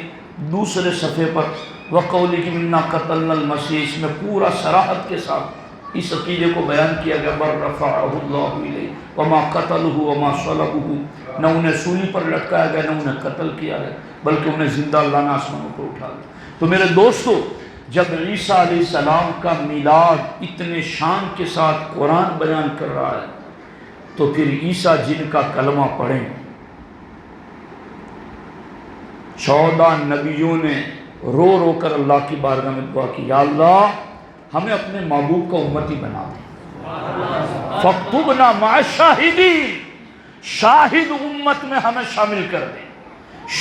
دوسرے صفحے پر وَقَوْلِهِ مِنَّا قَتَلْنَا الْمَسِيحَ، اس میں پورا صراحت کے ساتھ اس عقیدے کو بیان کیا گیا، بَلْ رَفَعَهُ اللَّهُ إِلَيْهِ وَمَا قَتَلُهُ وَمَا صَلَبُهُ، نہ انہیں سولی پر لٹکایا گیا نہ انہیں قتل کیا گیا بلکہ انہیں زندہ اللہ نے آسمانوں پر اٹھا لیا۔ تو میرے دوستو، جب عیسیٰ علیہ السلام کا میلاد اتنے شان کے ساتھ قرآن بیان کر رہا ہے تو پھر عیسیٰ جن کا کلمہ پڑھیں، 14 نبیوں نے رو رو کر اللہ کی بارگاہ میں دعا کی، یا اللہ ہمیں اپنے محبوب کا امتی بنا دے، فاکتبنا مع الشاہدین، شاہد امت میں ہمیں شامل کر دے،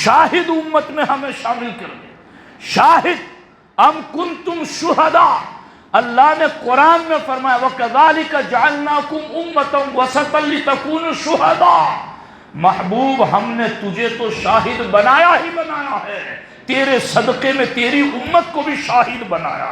شاہد امت میں ہمیں شامل کر دے، شاہد ام کنتم شہداء۔ اللہ نے قرآن میں فرمایا وَكَذَلِكَ جَعَلْنَاكُمْ أُمَّةً وَسَطًا لِتَكُونُوا شُهَدَاءَ، محبوب ہم نے تجھے تو شاہد بنایا ہی بنایا ہے، تیرے صدقے میں تیری امت کو بھی شاہد بنایا۔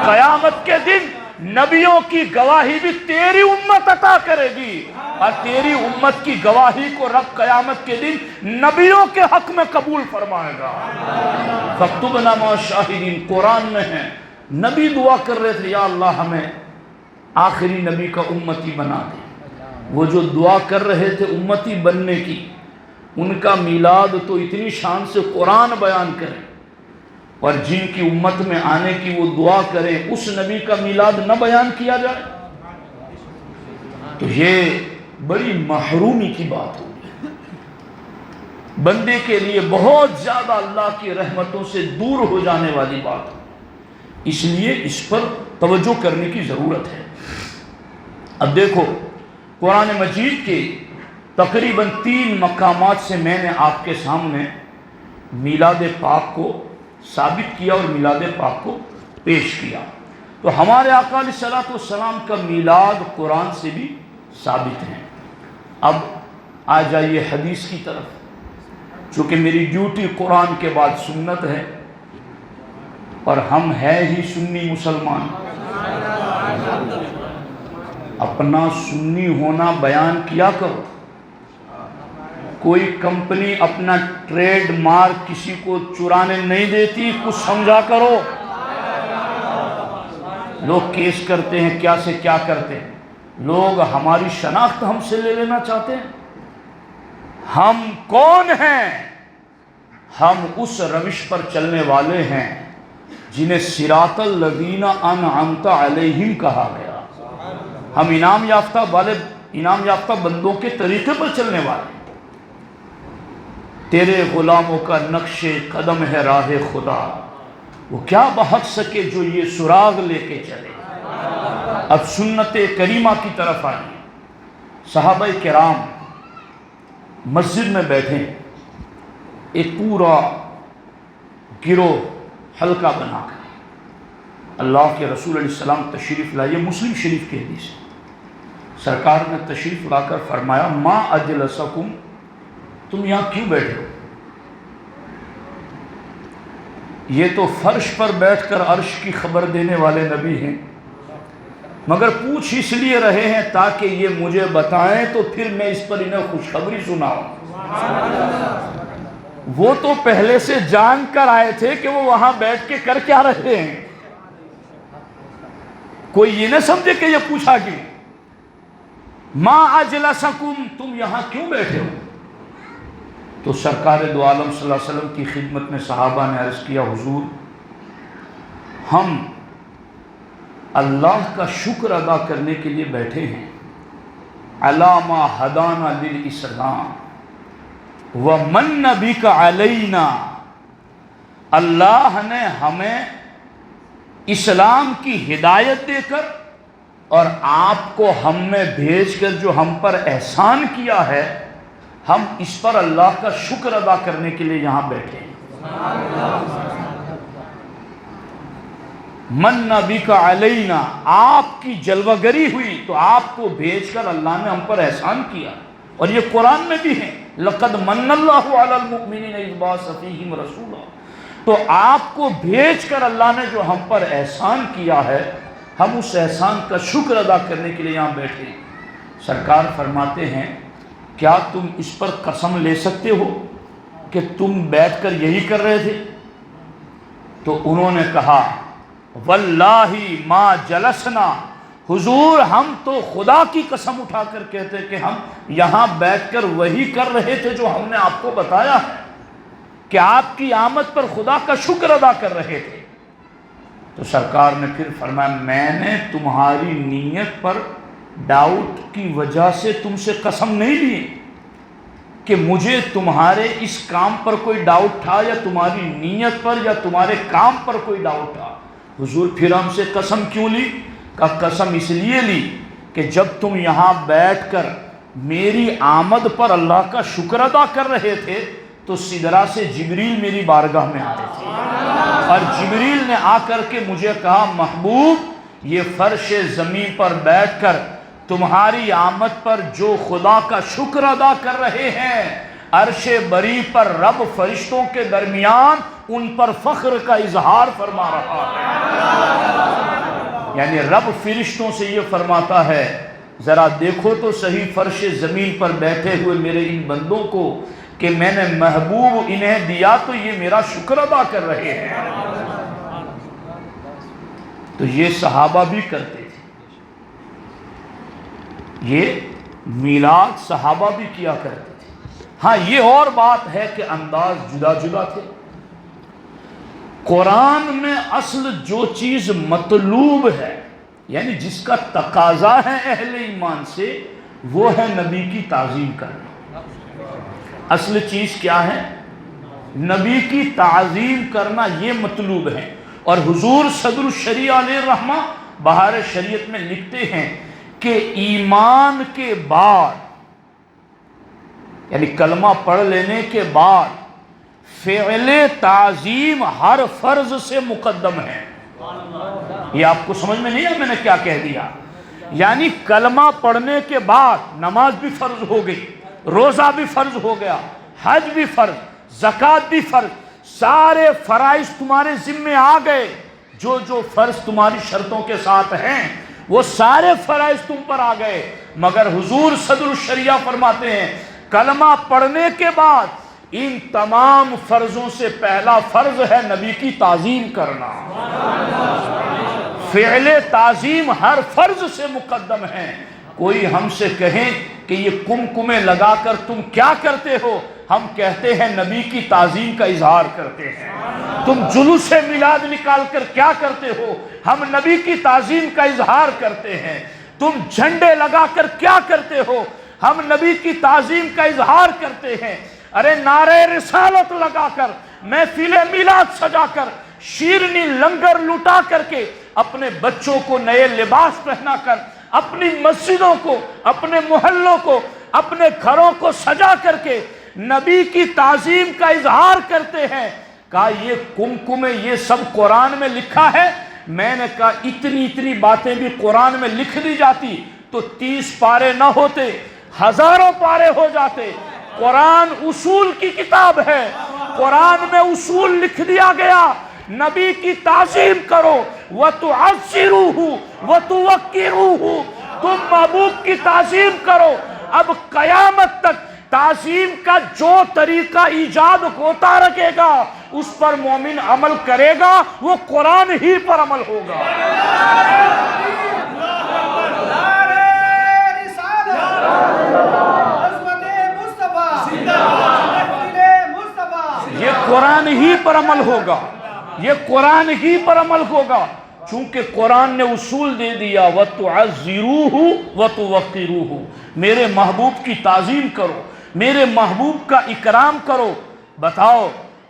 قیامت کے دن نبیوں کی گواہی بھی تیری امت عطا کرے گی، اور تیری امت کی گواہی کو رب قیامت کے دن نبیوں کے حق میں قبول فرمائے گا۔ فاکتبنا مع الشاہدین قرآن میں ہے۔ نبی دعا کر رہے تھے، یا اللہ ہمیں آخری نبی کا امتی بنا دے۔ وہ جو دعا کر رہے تھے امتی بننے کی، ان کا میلاد تو اتنی شان سے قرآن بیان کرے، اور جن کی امت میں آنے کی وہ دعا کریں اس نبی کا میلاد نہ بیان کیا جائے تو یہ بڑی محرومی کی بات ہوگی، بندے کے لیے بہت زیادہ اللہ کی رحمتوں سے دور ہو جانے والی بات، اس لیے اس پر توجہ کرنے کی ضرورت ہے۔ اب دیکھو قرآن مجید کے تقریباً 3 مقامات سے میں نے آپ کے سامنے میلاد پاک کو ثابت کیا اور میلاد پاک کو پیش کیا، تو ہمارے آقا علیہ السلام کا میلاد قرآن سے بھی ثابت ہے۔ اب آ جائیے حدیث کی طرف، چونکہ میری ڈیوٹی قرآن کے بعد سنت ہے اور ہم ہیں ہی سنی مسلمان، اپنا سنی ہونا بیان کیا کرو۔ کوئی کمپنی اپنا ٹریڈ مارک کسی کو چرانے نہیں دیتی، کچھ سمجھا کرو۔ لوگ کیس کرتے ہیں، کیا سے کیا کرتے ہیں، لوگ ہماری شناخت ہم سے لے لینا چاہتے ہیں۔ ہم کون ہیں؟ ہم اس روش پر چلنے والے ہیں جنہیں صراط الذین انعمت علیہم کہا گیا۔ ہم انعام یافتہ بندوں کے طریقے پر چلنے والے ہیں۔ تیرے غلاموں کا نقش قدم ہے راہ خدا، وہ کیا بہت سکے جو یہ سراغ لے کے چلے۔ اب سنت کریمہ کی طرف آئیے۔ صحابہ کرام مسجد میں بیٹھے، ایک پورا گروہ حلقہ بنا کر اللہ کے رسول علیہ السلام تشریف لائے۔ مسلم شریف کی حدیث، سرکار نے تشریف لا کر فرمایا ما اجلسکم تم یہاں کیوں بیٹھے ہو؟ یہ تو فرش پر بیٹھ کر عرش کی خبر دینے والے نبی ہیں، مگر پوچھ اس لیے رہے ہیں تاکہ یہ مجھے بتائیں تو پھر میں اس پر انہیں خوشخبری سناؤں۔ وہ تو پہلے سے جان کر آئے تھے کہ وہ وہاں بیٹھ کے کر کیا رہے ہیں۔ کوئی یہ نہ سمجھے کہ یہ پوچھا کیوں۔ ما اجلسکم، تم یہاں کیوں بیٹھے ہو؟ تو سرکار دو عالم صلی اللہ علیہ وسلم کی خدمت میں صحابہ نے عرض کیا، حضور ہم اللہ کا شکر ادا کرنے کے لیے بیٹھے ہیں، علی ما ہدانا للاسلام ومن بک علینا، اللہ نے ہمیں اسلام کی ہدایت دے کر اور آپ کو ہم میں بھیج کر جو ہم پر احسان کیا ہے، ہم اس پر اللہ کا شکر ادا کرنے کے لیے یہاں بیٹھے ہیں۔ من بک علینا، آپ کی جلوہ گری ہوئی تو آپ کو بھیج کر اللہ نے ہم پر احسان کیا، اور یہ قرآن میں بھی ہے، لقد من اللہ علی المؤمنین اذ بعث فیہم رسولا، تو آپ کو بھیج کر اللہ نے جو ہم پر احسان کیا ہے، ہم اس احسان کا شکر ادا کرنے کے لیے یہاں بیٹھے ہیں۔ سرکار فرماتے ہیں، کیا تم اس پر قسم لے سکتے ہو کہ تم بیٹھ کر یہی کر رہے تھے؟ تو انہوں نے کہا، واللہ ما جلسنا، حضور ہم تو خدا کی قسم اٹھا کر کہتے کہ ہم یہاں بیٹھ کر وہی کر رہے تھے جو ہم نے آپ کو بتایا ہے، کہ آپ کی آمد پر خدا کا شکر ادا کر رہے تھے۔ تو سرکار نے پھر فرمایا، میں نے تمہاری نیت پر ڈاؤٹ کی وجہ سے تم سے قسم نہیں لی کہ مجھے تمہارے اس کام پر کوئی ڈاؤٹ تھا، یا تمہاری نیت پر یا تمہارے کام پر کوئی ڈاؤٹ تھا۔ حضور پھر ہم سے قسم کیوں لی؟ کہ قسم اس لیے لی کہ جب تم یہاں بیٹھ کر میری آمد پر اللہ کا شکر ادا کر رہے تھے تو سدرہ سے جبریل میری بارگاہ میں آئے تھے، اور جبریل نے آ کر کے مجھے کہا، محبوب یہ فرش زمین پر بیٹھ کر تمہاری آمد پر جو خدا کا شکر ادا کر رہے ہیں، عرش بری پر رب فرشتوں کے درمیان ان پر فخر کا اظہار فرما رہا ہے۔ یعنی رب فرشتوں سے یہ فرماتا ہے، ذرا دیکھو تو صحیح فرش زمین پر بیٹھے ہوئے میرے ان بندوں کو کہ میں نے محبوب انہیں دیا تو یہ میرا شکر ادا کر رہے ہیں۔ تو یہ صحابہ بھی کرتے تھے، یہ میلاد صحابہ بھی کیا کرتے تھے۔ ہاں یہ اور بات ہے کہ انداز جدا جدا تھے۔ قرآن میں اصل جو چیز مطلوب ہے، یعنی جس کا تقاضا ہے اہل ایمان سے، وہ ہے نبی کی تعظیم کرنا۔ اصل چیز کیا ہے؟ نبی کی تعظیم کرنا، یہ مطلوب ہے۔ اور حضور صدر الشریعہ علیہ الرحمہ بہار شریعت میں لکھتے ہیں کہ ایمان کے بعد، یعنی کلمہ پڑھ لینے کے بعد فعل تعظیم ہر فرض سے مقدم ہے۔ یہ آپ کو سمجھ میں نہیں ہے میں نے کیا کہہ دیا؟ یعنی کلمہ پڑھنے کے بعد نماز بھی فرض ہو گئی، روزہ بھی فرض ہو گیا، حج بھی فرض، زکوٰۃ بھی فرض، سارے فرائض تمہارے ذمے آ گئے۔ جو جو فرض تمہاری شرطوں کے ساتھ ہیں وہ سارے فرائض تم پر آ گئے، مگر حضور صدر الشریعہ فرماتے ہیں کلمہ پڑھنے کے بعد ان تمام فرضوں سے پہلا فرض ہے نبی کی تعظیم کرنا۔ فعل تعظیم ہر فرض سے مقدم ہے۔ کوئی ہم سے کہیں کہ یہ کمکمے لگا کر تم کیا کرتے ہو، ہم کہتے ہیں نبی کی تعظیم کا اظہار کرتے ہیں۔ تم جلوس میلاد نکال کر کیا کرتے ہو، ہم نبی کی تعظیم کا اظہار کرتے ہیں۔ تم جھنڈے لگا کر کیا کرتے ہو، ہم نبی کی تعظیم کا اظہار کرتے ہیں۔ ارے نعرہ رسالت لگا کر، محفل میلاد سجا کر، شیرنی لنگر لٹا کر کے، اپنے بچوں کو نئے لباس پہنا کر، اپنی مسجدوں کو، اپنے محلوں کو، اپنے گھروں کو سجا کر کے نبی کی تعظیم کا اظہار کرتے ہیں۔ کہا یہ کمکمے یہ سب قرآن میں لکھا ہے؟ میں نے کہا اتنی باتیں بھی قرآن میں لکھ دی جاتی تو 30 پارے نہ ہوتے، ہزاروں پارے ہو جاتے۔ قرآن اصول کی کتاب ہے، قرآن میں اصول لکھ دیا گیا، نبی کی تعظیم کرو وَتُعَزِّرُوهُ وَتُوَقِّرُوهُ، تم محبوب کی تعظیم کرو۔ اب قیامت تک تعظیم کا جو طریقہ ایجاد ہوتا رکھے گا اس پر مومن عمل کرے گا، وہ قرآن ہی پر عمل ہوگا۔ یہ قرآن ہی پر عمل ہوگا، یہ قرآن ہی پر عمل ہوگا، چونکہ قرآن نے اصول دے دیا وَتُعَزِّرُوهُ وَتُوَقِّرُوهُ، میرے محبوب کی تعظیم کرو، میرے محبوب کا اکرام کرو۔ بتاؤ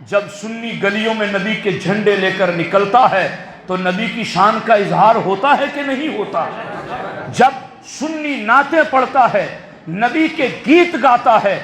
جب سنی گلیوں میں نبی کے جھنڈے لے کر نکلتا ہے تو نبی کی شان کا اظہار ہوتا ہے کہ نہیں ہوتا؟ جب سنی نعتیں پڑھتا ہے، نبی کے گیت گاتا ہے،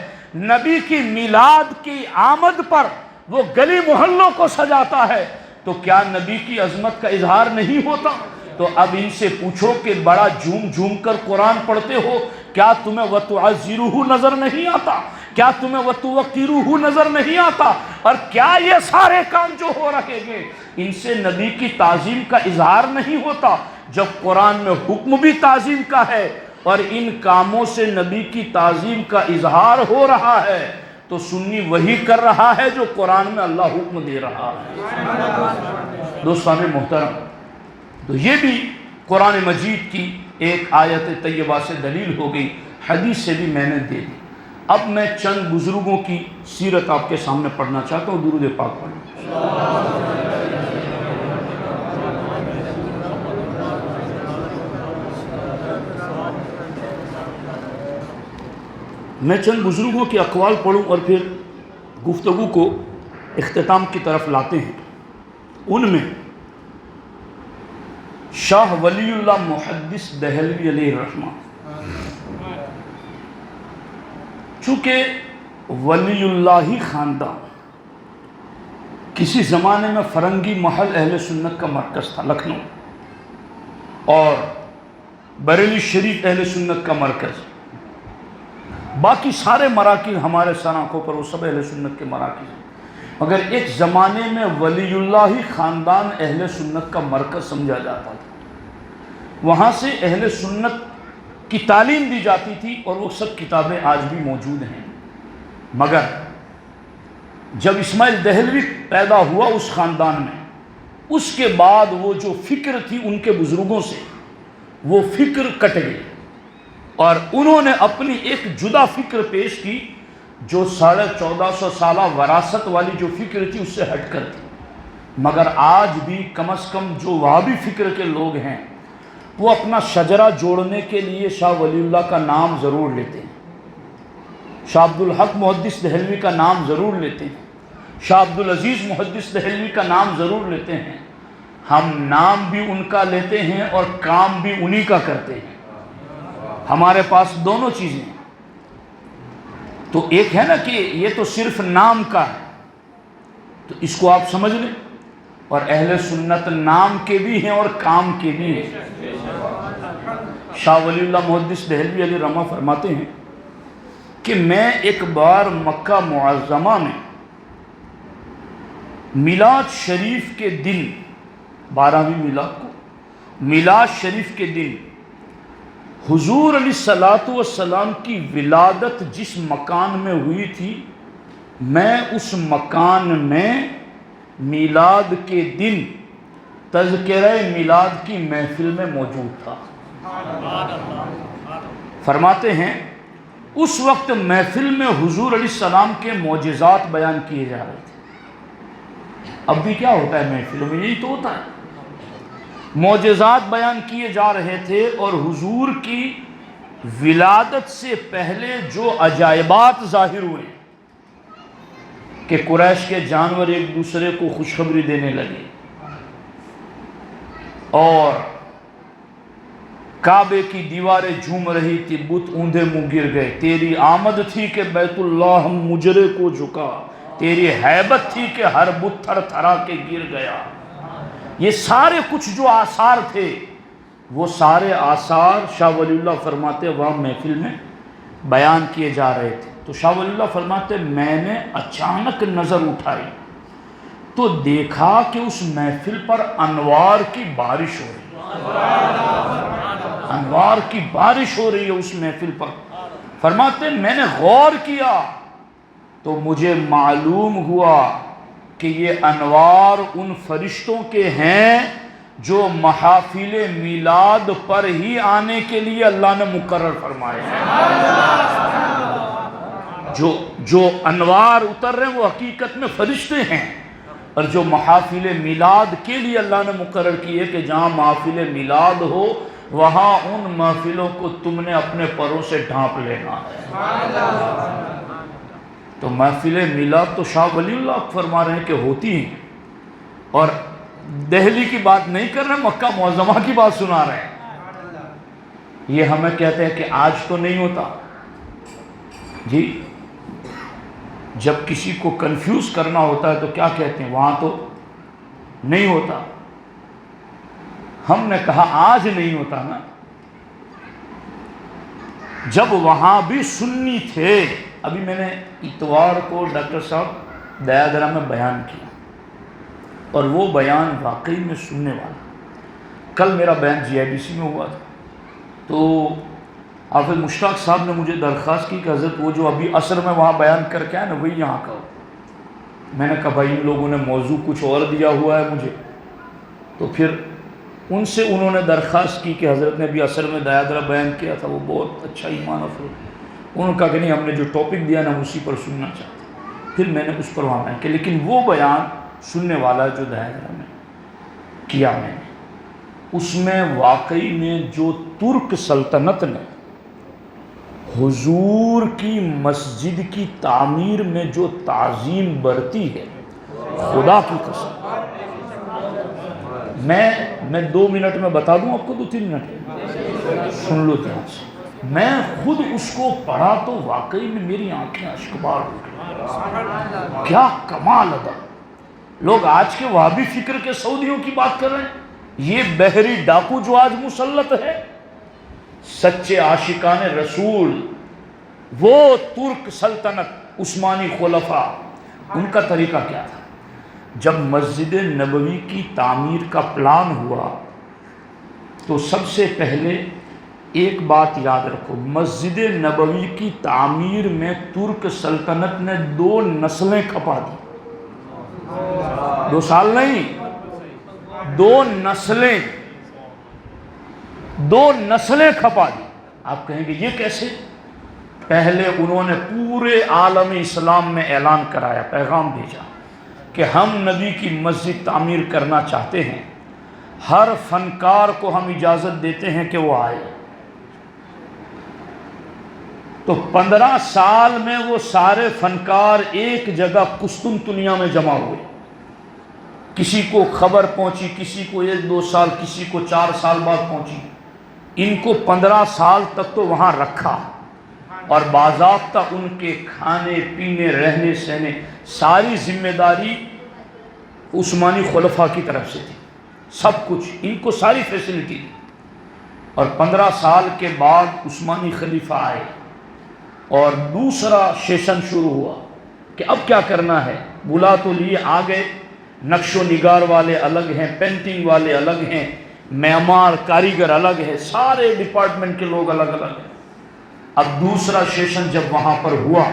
نبی کی میلاد کی آمد پر وہ گلی محلوں کو سجاتا ہے، تو کیا نبی کی عظمت کا اظہار نہیں ہوتا؟ تو اب ان سے پوچھو کہ بڑا جھوم جھوم کر قرآن پڑھتے ہو، کیا تمہیں وَتُعَزِّرُوهُ نظر نہیں آتا؟ کیا تمہیں وَتُوَقِّرُوهُ نظر نہیں آتا؟ اور کیا یہ سارے کام جو ہو رہے گے ان سے نبی کی تعظیم کا اظہار نہیں ہوتا؟ جب قرآن میں حکم بھی تعظیم کا ہے اور ان کاموں سے نبی کی تعظیم کا اظہار ہو رہا ہے تو سنی وہی کر رہا ہے جو قرآن میں اللہ حکم دے رہا ہے۔ دوستان محترم، تو یہ بھی قرآن مجید کی ایک آیت طیبہ سے دلیل ہو گئی، حدیث سے بھی میں نے دے دی۔ اب میں چند بزرگوں کی سیرت آپ کے سامنے پڑھنا چاہتا ہوں، درود پاک پڑھیں۔ میں چند بزرگوں کے اقوال پڑھوں اور پھر گفتگو کو اختتام کی طرف لاتے ہیں۔ ان میں شاہ ولی اللہ محدث دہلوی علیہ الرحمہ، چونکہ ولی اللہ ہی خاندان کسی زمانے میں فرنگی محل اہل سنت کا مرکز تھا، لکھنؤ، اور بریلی شریف اہل سنت کا مرکز، باقی سارے مراکز ہمارے سر آنکھوں پر وہ سب اہل سنت کے مراکز ہیں، مگر ایک زمانے میں ولی اللہ ہی خاندان اہل سنت کا مرکز سمجھا جاتا تھا۔ وہاں سے اہل سنت کی تعلیم دی جاتی تھی اور وہ سب کتابیں آج بھی موجود ہیں۔ مگر جب اسماعیل دہلوی پیدا ہوا اس خاندان میں، اس کے بعد وہ جو فکر تھی ان کے بزرگوں سے، وہ فکر کٹ گئی اور انہوں نے اپنی ایک جدا فکر پیش کی جو 1450 سالہ وراثت والی جو فکر تھی اس سے ہٹ کر تھی۔ مگر آج بھی کم از کم جو وہابی فکر کے لوگ ہیں وہ اپنا شجرہ جوڑنے کے لیے شاہ ولی اللہ کا نام ضرور لیتے ہیں، شاہ عبدالحق محدث دہلوی کا نام ضرور لیتے ہیں، شاہ عبدالعزیز محدث دہلوی کا نام ضرور لیتے ہیں۔ ہم نام بھی ان کا لیتے ہیں اور کام بھی انہی کا کرتے ہیں، ہمارے پاس دونوں چیزیں ہیں۔ تو ایک ہے نا کہ یہ تو صرف نام کا ہے، تو اس کو آپ سمجھ لیں، اور اہل سنت نام کے بھی ہیں اور کام کے بھی ہیں۔ شاہ ولی اللہ محدث دہلوی علیہ رحمہ فرماتے ہیں کہ میں ایک بار مکہ معظمہ میں میلاد شریف کے دن، 12ویں میلاد کو، میلاد شریف کے دن حضور علیہ السلام کی ولادت جس مکان میں ہوئی تھی، میں اس مکان میں میلاد کے دن تذکرہ میلاد کی محفل میں موجود تھا۔ فرماتے ہیں اس وقت محفل میں حضور علیہ السلام کے معجزات بیان کیے جا رہے تھے۔ اب بھی کیا ہوتا ہے محفلوں میں؟ یہی تو ہوتا ہے، معجزات بیان کیے جا رہے تھے، اور حضور کی ولادت سے پہلے جو عجائبات ظاہر ہوئے کہ قریش کے جانور ایک دوسرے کو خوشخبری دینے لگے، اور کعبے کی دیواریں جھوم رہی تھی، بت اوندھے منہ گر گئے، تیری آمد تھی کہ بیت اللہ ہم مجرے کو جھکا، تیری ہیبت تھی کہ ہر بت تھر تھرا کے گر گیا۔ یہ سارے کچھ جو آثار تھے، وہ سارے آثار شاہ ولی اللہ فرماتے وہاں محفل میں بیان کیے جا رہے تھے تو شاہ ولی اللہ فرماتے میں نے اچانک نظر اٹھائی تو دیکھا کہ اس محفل پر انوار کی بارش ہو رہی ہے، انوار کی بارش ہو رہی ہے اس محفل پر۔ فرماتے میں نے غور کیا تو مجھے معلوم ہوا کہ یہ انوار ان فرشتوں کے ہیں جو محافل میلاد پر ہی آنے کے لیے اللہ نے مقرر فرمائے ہیں۔ جو انوار اتر رہے ہیں وہ حقیقت میں فرشتے ہیں، اور جو محافل میلاد کے لیے اللہ نے مقرر کیے کہ جہاں محافل میلاد ہو وہاں ان محفلوں کو تم نے اپنے پروں سے ڈھانپ لینا ہے۔ تو محفل میلاد تو شاہ ولی اللہ فرما رہے ہیں کہ ہوتی ہیں، اور دہلی کی بات نہیں کر رہے، مکہ معظمہ کی بات سنا رہے ہیں۔ یہ ہمیں کہتے ہیں کہ آج تو نہیں ہوتا جی، جب کسی کو کنفیوز کرنا ہوتا ہے تو کیا کہتے ہیں وہاں تو نہیں ہوتا۔ ہم نے کہا آج نہیں ہوتا نا، جب وہاں بھی سنی تھے۔ ابھی میں نے اتوار کو ڈاکٹر صاحب دیا درہ میں بیان کیا، اور وہ بیان واقعی میں سننے والا۔ کل میرا بیان جی آئی ڈی سی میں ہوا تھا، تو حافظ مشتاق صاحب نے مجھے درخواست کی کہ حضرت وہ جو ابھی عصر میں وہاں بیان کر کے آئے نا وہی یہاں کا ہو۔ میں نے کہا بھائی ان لوگوں نے موضوع کچھ اور دیا ہوا ہے مجھے، تو پھر ان سے انہوں نے درخواست کی کہ حضرت نے ابھی عصر میں دیادرہ بیان کیا تھا، وہ بہت اچھا ایمان افروز، انہوں نے کہا کہ نہیں ہم نے جو ٹاپک دیا نا اسی پر سننا چاہتے ہیں۔ پھر میں نے اس پر وہاں بیان کیا، لیکن وہ بیان سننے والا جو دیادرہ میں کیا میں نے، اس میں واقعی میں جو ترک سلطنت نے حضور کی مسجد کی تعمیر میں جو تعظیم برتی ہے، خدا کی قسم، میں 2 منٹ میں بتا دوں آپ کو، 2-3 منٹ سن لو دھیان سے۔ میں خود اس کو پڑھا تو واقعی میں میری آنکھیں اشکبار ہو گئی، کیا کمال ادب۔ لوگ آج کے وہابی فکر کے سعودیوں کی بات کر رہے ہیں، یہ بحری ڈاکو جو آج مسلط ہے، سچے عاشقان رسول، وہ ترک سلطنت عثمانی خلفاء، ان کا طریقہ کیا تھا؟ جب مسجد نبوی کی تعمیر کا پلان ہوا تو سب سے پہلے ایک بات یاد رکھو، مسجد نبوی کی تعمیر میں ترک سلطنت نے 2 نسلیں کھپا دی، 2 سال نہیں، 2 نسلیں کھپا دی۔ آپ کہیں گے یہ کیسے؟ پہلے انہوں نے پورے عالم اسلام میں اعلان کرایا، پیغام بھیجا کہ ہم نبی کی مسجد تعمیر کرنا چاہتے ہیں، ہر فنکار کو ہم اجازت دیتے ہیں کہ وہ آئے۔ تو 15 سال میں وہ سارے فنکار ایک جگہ قسطنطنیہ میں جمع ہوئے، کسی کو خبر پہنچی، کسی کو 1-2 سال، کسی کو 4 سال بعد پہنچی، ان کو 15 سال تک تو وہاں رکھا، اور باضابطہ ان کے کھانے پینے رہنے سہنے ساری ذمہ داری عثمانی خلفاء کی طرف سے تھی، سب کچھ ان کو ساری فیسلٹی دی۔ اور 15 سال کے بعد عثمانی خلیفہ آئے اور دوسرا سیشن شروع ہوا کہ اب کیا کرنا ہے۔ بلا تو لیے آ گئے، نقش و نگار والے الگ ہیں، پینٹنگ والے الگ ہیں، معمار کاریگر الگ ہے، سارے ڈپارٹمنٹ کے لوگ الگ الگ ہیں۔ اب دوسرا سیشن جب وہاں پر ہوا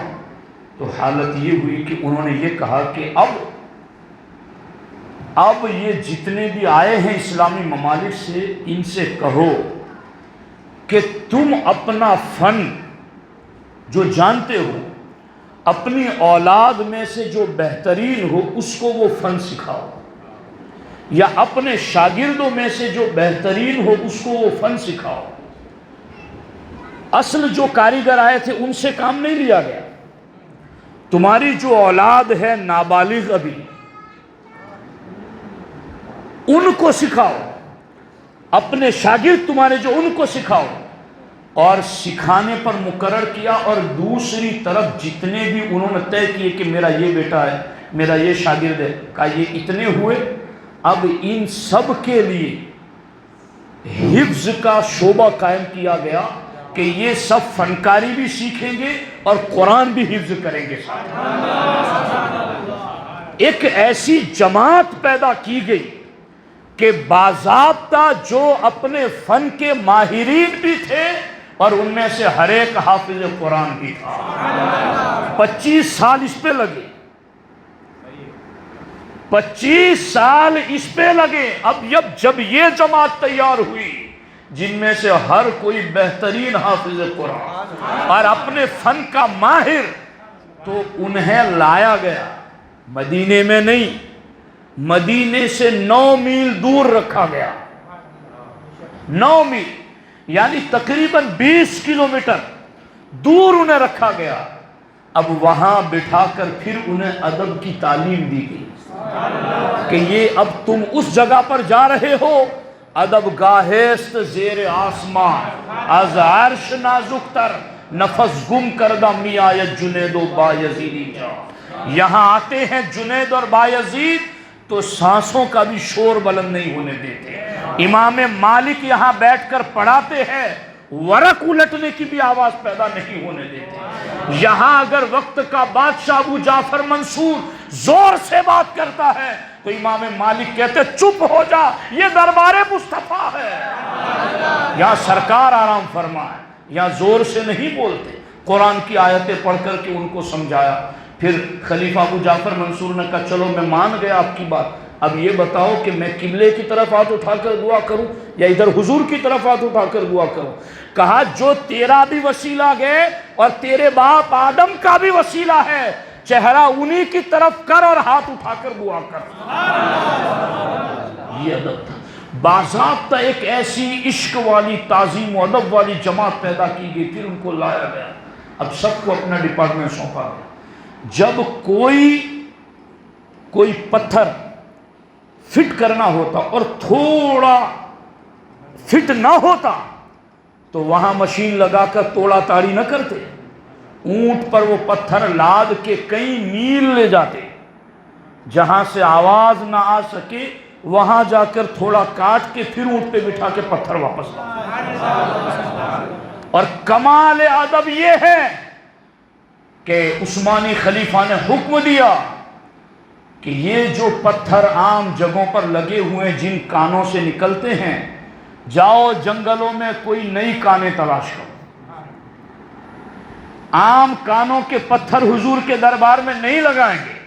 تو حالت یہ ہوئی کہ انہوں نے یہ کہا کہ اب یہ جتنے بھی آئے ہیں اسلامی ممالک سے، ان سے کہو کہ تم اپنا فن جو جانتے ہو، اپنی اولاد میں سے جو بہترین ہو اس کو وہ فن سکھاؤ، یا اپنے شاگردوں میں سے جو بہترین ہو اس کو وہ فن سکھاؤ۔ اصل جو کاریگر آئے تھے ان سے کام نہیں لیا گیا، تمہاری جو اولاد ہے نابالغ ابھی، ان کو سکھاؤ، اپنے شاگرد تمہارے جو ان کو سکھاؤ۔ اور سکھانے پر مقرر کیا، اور دوسری طرف جتنے بھی انہوں نے طے کیے کہ میرا یہ بیٹا ہے، میرا یہ شاگرد ہے، کہا یہ اتنے ہوئے، اب ان سب کے لیے حفظ کا شعبہ قائم کیا گیا کہ یہ سب فنکاری بھی سیکھیں گے اور قرآن بھی حفظ کریں گے ساتھ۔ ایک ایسی جماعت پیدا کی گئی کہ باضابطہ جو اپنے فن کے ماہرین بھی تھے اور ان میں سے ہر ایک حافظ قرآن بھی تھا۔ 25 سال اس پہ لگے، 25 سال اس پہ لگے۔ اب جب یہ جماعت تیار ہوئی جن میں سے ہر کوئی بہترین حافظ قرآن اور اپنے فن کا ماہر، تو انہیں لایا گیا مدینے میں نہیں، مدینے سے 9 میل دور رکھا گیا۔ 9 میل یعنی تقریباً 20 کلومیٹر دور انہیں رکھا گیا۔ اب وہاں بٹھا کر پھر انہیں ادب کی تعلیم دی گئی کہ یہ اب تم اس جگہ پر جا رہے ہو، ادب گاہست زیر آسمان، از عرش نازک تر، نفس گم کردہ میآید جنید و بایزیدی جا۔ یہاں آتے ہیں جنید اور بایزید تو سانسوں کا بھی شور بلند نہیں ہونے دیتے۔ امام مالک یہاں بیٹھ کر پڑھاتے ہیں، ورق الٹنے کی بھی آواز پیدا نہیں ہونے دیتے۔ یہاں اگر وقت کا بادشاہ ابو جعفر منصور زور سے بات کرتا ہے تو امام مالک کہتے چپ ہو جا، یہ دربار مصطفیٰ ہے، یہاں سرکار آرام فرمائے، یہاں زور سے نہیں بولتے۔ قرآن کی آیتیں پڑھ کر کے ان کو سمجھایا۔ پھر خلیفہ ابو جعفر منصور نے کہا چلو میں مان گیا آپ کی بات، اب یہ بتاؤ کہ میں قبلے کی طرف ہاتھ اٹھا کر دعا کروں یا ادھر حضور کی طرف ہاتھ اٹھا کر دعا کروں؟ کہا جو تیرا بھی وسیلہ گئے اور تیرے باپ آدم کا بھی وسیلہ ہے، چہرہ انہی کی طرف کر اور ہاتھ اٹھا کر دعا کر۔ یہ ادب تھا۔ باضابطہ ایک ایسی عشق والی، تعظیم و ادب والی جماعت پیدا کی گئی، پھر ان کو لایا گیا۔ اب سب کو اپنا ڈپارٹمنٹ سونپا گیا۔ جب کوئی پتھر فٹ کرنا ہوتا اور تھوڑا فٹ نہ ہوتا تو وہاں مشین لگا کر توڑا تاڑی نہ کرتے، اونٹ پر وہ پتھر لاد کے کئی میل لے جاتے، جہاں سے آواز نہ آ سکے وہاں جا کر تھوڑا کاٹ کے پھر اونٹ پہ بٹھا کے پتھر واپس لاتے۔ اور کمال ادب یہ ہے کہ عثمانی خلیفہ نے حکم دیا کہ یہ جو پتھر عام جگہوں پر لگے ہوئے جن کانوں سے نکلتے ہیں، جاؤ جنگلوں میں کوئی نئی کانیں تلاش کرو۔ عام کانوں کے پتھر حضور کے دربار میں نہیں لگائیں گے،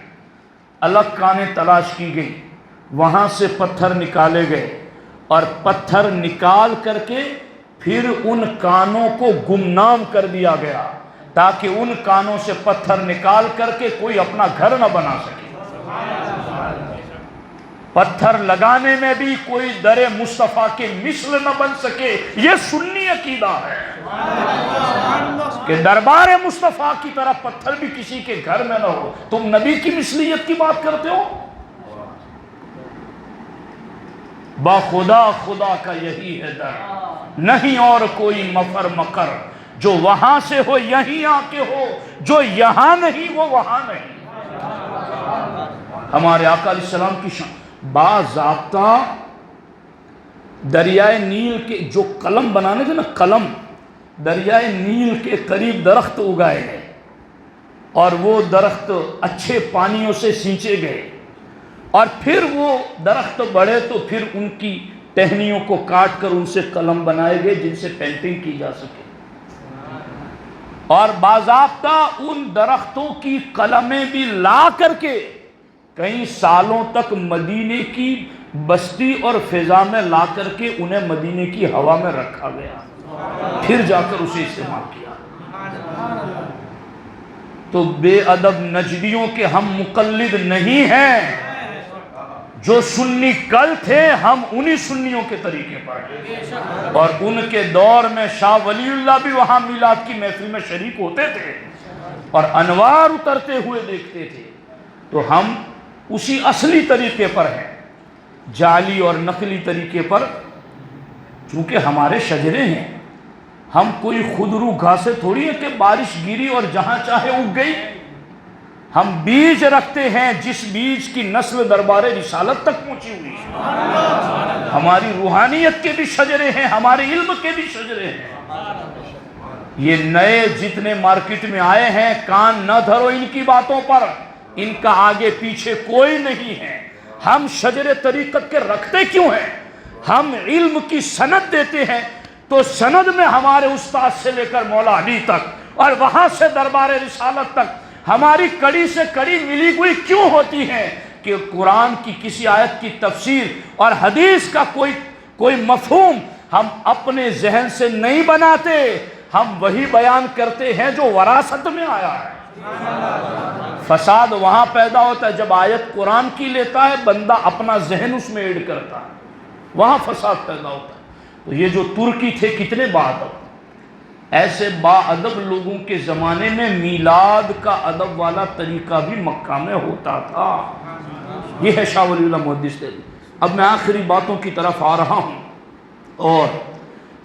الگ کانیں تلاش کی گئی، وہاں سے پتھر نکالے گئے اور پتھر نکال کر کے پھر ان کانوں کو گمنام کر دیا گیا تاکہ ان کانوں سے پتھر نکال کر کے کوئی اپنا گھر نہ بنا سکے۔ پتھر لگانے میں بھی کوئی در مصطفیٰ کے مثل نہ بن سکے، یہ سنی عقیدہ ہے کہ دربار مصطفیٰ کی طرح پتھر بھی کسی کے گھر میں نہ ہو۔ تم نبی کی مثلیت کی بات کرتے ہو؟ با خدا خدا کا یہی ہے در، نہیں اور کوئی مفر مکر، جو وہاں سے ہو یہیں آ کے ہو، جو یہاں نہیں وہ وہاں نہیں۔ ہمارے آقا علیہ السلام کی شان باضابطہ دریائے نیل کے جو قلم بنانے تھے نا، قلم دریائے نیل کے قریب درخت اگائے گئے اور وہ درخت اچھے پانیوں سے سینچے گئے اور پھر وہ درخت بڑھے تو پھر ان کی ٹہنیوں کو کاٹ کر ان سے قلم بنائے گئے جن سے پینٹنگ کی جا سکے، اور باضابطہ ان درختوں کی قلمیں بھی لا کر کے کئی سالوں تک مدینے کی بستی اور فضا میں لا کر کے انہیں مدینے کی ہوا میں رکھا گیا، پھر جا کر اسے استعمال کیا۔ تو بے ادب نجدیوں کے ہم مقلد نہیں ہیں، جو سنی کل تھے ہم انہی سنیوں کے طریقے پر ہیں، اور ان کے دور میں شاہ ولی اللہ بھی وہاں میلاد کی محفل میں شریک ہوتے تھے اور انوار اترتے ہوئے دیکھتے تھے۔ تو ہم اسی اصلی طریقے پر ہیں، جعلی اور نقلی طریقے پر چونکہ ہمارے شجرے ہیں، ہم کوئی خودرو گھاسے تھوڑی ہے کہ بارش گری اور جہاں چاہے اگ گئی۔ ہم بیج رکھتے ہیں جس بیج کی نسل دربار رسالت تک پہنچی ہوئی ہے۔ ہماری روحانیت کے بھی شجرے ہیں، ہمارے علم کے بھی شجرے ہیں۔ یہ نئے جتنے مارکیٹ میں آئے ہیں کان نہ دھرو ان کی باتوں پر، ان کا آگے پیچھے کوئی نہیں ہے۔ ہم شجر طریقت کے رکھتے کیوں ہیں؟ ہم علم کی سند دیتے ہیں تو سند میں ہمارے استاد سے لے کر مولا علی تک اور وہاں سے دربار رسالت تک ہماری کڑی سے کڑی ملی ہوئی کیوں ہوتی ہے کہ قرآن کی کسی آیت کی تفسیر اور حدیث کا کوئی مفہوم ہم اپنے ذہن سے نہیں بناتے، ہم وہی بیان کرتے ہیں جو وراثت میں آیا ہے۔ فساد وہاں پیدا ہوتا ہے جب آیت قرآن کی لیتا ہے بندہ اپنا ذہن اس میں ایڈ کرتا ہے، وہاں فساد پیدا ہوتا ہے۔ تو یہ جو ترکی تھے کتنے باادب، ایسے باادب لوگوں کے زمانے میں میلاد کا ادب والا طریقہ بھی مکہ میں ہوتا تھا۔ یہ ہے شاہ ولی اللہ محدث دہلوی۔ اب میں آخری باتوں کی طرف آ رہا ہوں اور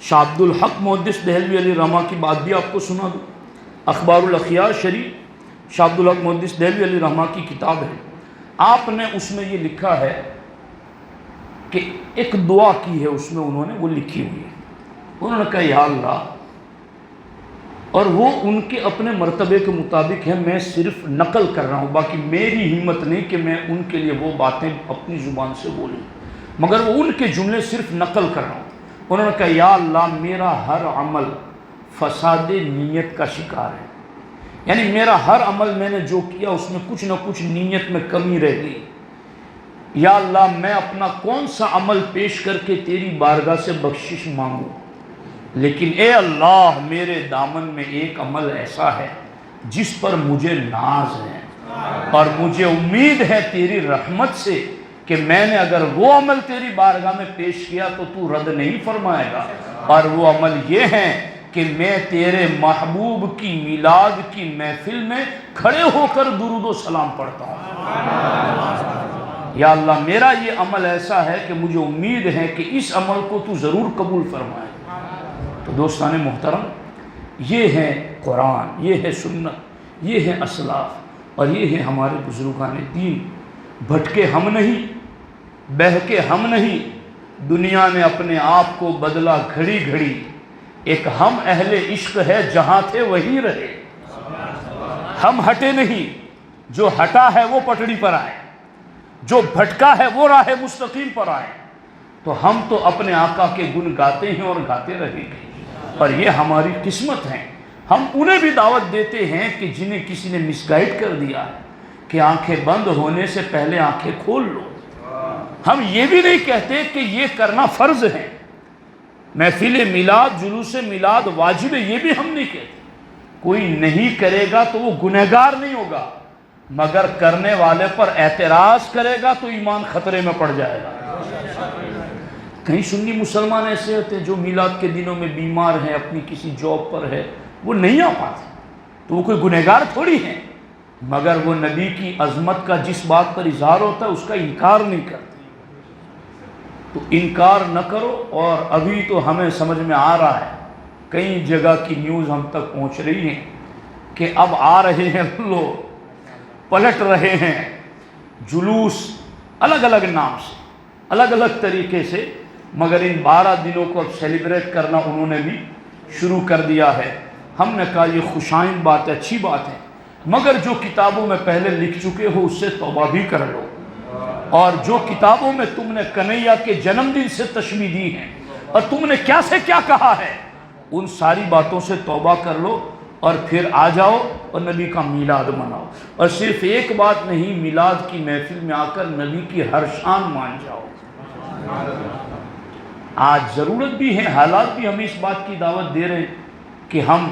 شاہ عبدالحق محدث دہلوی علیہ رحمہ کی بات بھی آپ کو سنا دوں۔ اخبار الاخیار شریف شاہ عبدالحق محدث دہلوی علیہ رحمہ کی کتاب ہے، آپ نے اس میں یہ لکھا ہے کہ ایک دعا کی ہے، اس میں انہوں نے وہ لکھی ہوئی ہے، انہوں نے کہا یا اللہ، اور وہ ان کے اپنے مرتبے کے مطابق ہے، میں صرف نقل کر رہا ہوں، باقی میری ہمت نہیں کہ میں ان کے لیے وہ باتیں اپنی زبان سے بولوں، مگر وہ ان کے جملے صرف نقل کر رہا ہوں۔ انہوں نے کہا یا اللہ، میرا ہر عمل فساد نیت کا شکار ہے، یعنی میرا ہر عمل میں نے جو کیا اس میں کچھ نہ کچھ نیت میں کمی رہ گئی۔ یا اللہ، میں اپنا کون سا عمل پیش کر کے تیری بارگاہ سے بخشش مانگوں، لیکن اے اللہ میرے دامن میں ایک عمل ایسا ہے جس پر مجھے ناز ہے اور مجھے امید ہے تیری رحمت سے کہ میں نے اگر وہ عمل تیری بارگاہ میں پیش کیا تو تو رد نہیں فرمائے گا، اور وہ عمل یہ ہے کہ میں تیرے محبوب کی میلاد کی محفل میں کھڑے ہو کر درود و سلام پڑھتا ہوں۔ یا اللہ، میرا یہ عمل ایسا ہے کہ مجھے امید ہے کہ اس عمل کو تو ضرور قبول فرمائے۔ تو دوستان محترم، یہ ہے قرآن، یہ ہے سنت، یہ ہے اسلاف اور یہ ہے ہمارے بزرگان دین۔ بھٹکے ہم نہیں، بہکے ہم نہیں، دنیا نے اپنے آپ کو بدلا گھڑی گھڑی، ایک ہم اہل عشق ہے جہاں تھے وہیں رہے، ہم ہٹے نہیں، جو ہٹا ہے وہ پٹڑی پر آئے، جو بھٹکا ہے وہ راہ مستقیم پر آئے۔ تو ہم تو اپنے آقا کے گن گاتے ہیں اور گاتے رہیں گے، اور یہ ہماری قسمت ہے۔ ہم انہیں بھی دعوت دیتے ہیں کہ جنہیں کسی نے مس گائیڈ کر دیا ہے کہ آنکھیں بند ہونے سے پہلے آنکھیں کھول لو۔ ہم یہ بھی نہیں کہتے کہ یہ کرنا فرض ہے، محفل میلاد، جلوس میلاد واجب ہے، یہ بھی ہم نہیں کہتے۔ کوئی نہیں کرے گا تو وہ گنہگار نہیں ہوگا، مگر کرنے والے پر اعتراض کرے گا تو ایمان خطرے میں پڑ جائے گا۔ کہیں سنی مسلمان ایسے ہوتے ہیں جو میلاد کے دنوں میں بیمار ہیں، اپنی کسی جاب پر ہے، وہ نہیں آ پاتے، تو وہ کوئی گنہگار تھوڑی ہیں، مگر وہ نبی کی عظمت کا جس بات پر اظہار ہوتا ہے اس کا انکار نہیں کرتے۔ تو انکار نہ کرو۔ اور ابھی تو ہمیں سمجھ میں آ رہا ہے، کئی جگہ کی نیوز ہم تک پہنچ رہی ہیں کہ اب آ رہے ہیں لوگ، پلٹ رہے ہیں جلوس الگ الگ نام سے، الگ الگ طریقے سے، مگر ان 12 دنوں کو اب سیلیبریٹ کرنا انہوں نے بھی شروع کر دیا ہے۔ ہم نے کہا یہ خوشائن بات ہے، اچھی بات ہے، مگر جو کتابوں میں پہلے لکھ چکے ہو اس سے توبہ بھی کر لو، اور جو کتابوں میں تم نے کنہیا کے جنم دن سے تشبیہ دی ہے اور تم نے کیا سے کیا کہا ہے، ان ساری باتوں سے توبہ کر لو اور پھر آ جاؤ اور نبی کا میلاد مناؤ۔ اور صرف ایک بات نہیں، میلاد کی محفل میں آ کر نبی کی ہر شان مان جاؤ۔ آج ضرورت بھی ہے، حالات بھی ہمیں اس بات کی دعوت دے رہے ہیں کہ ہم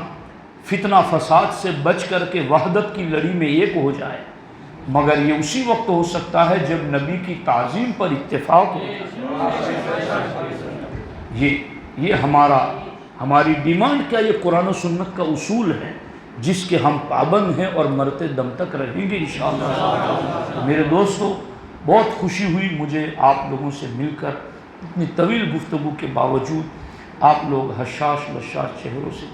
فتنہ فساد سے بچ کر کے وحدت کی لڑی میں ایک ہو جائے، مگر یہ اسی وقت ہو سکتا ہے جب نبی کی تعظیم پر اتفاق ہو جائے۔ یہ ہماری ڈیمانڈ کیا، یہ قرآن و سنت کا اصول ہے جس کے ہم پابند ہیں اور مرتے دم تک رہیں گے انشاءاللہ۔ میرے دوستو، بہت خوشی ہوئی مجھے آپ لوگوں سے مل کر، اتنی طویل گفتگو کے باوجود آپ لوگ حشاش بشاش چہروں سے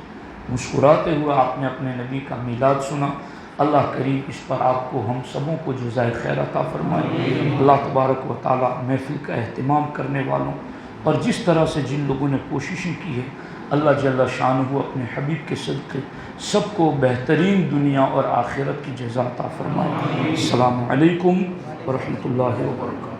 مسکراتے ہوئے آپ نے اپنے نبی کا میلاد سنا۔ اللہ کریم اس پر آپ کو، ہم سبوں کو جزائے خیر عطا فرمائے۔ اللہ تبارک و تعالی محفل کا اہتمام کرنے والوں اور جس طرح سے جن لوگوں نے کوششیں کی ہے، اللہ جل شانہ اپنے حبیب کے صدقے سب کو بہترین دنیا اور آخرت کی جزا عطا فرمائے۔ السلام علیکم ورحمۃ اللہ وبرکاتہ۔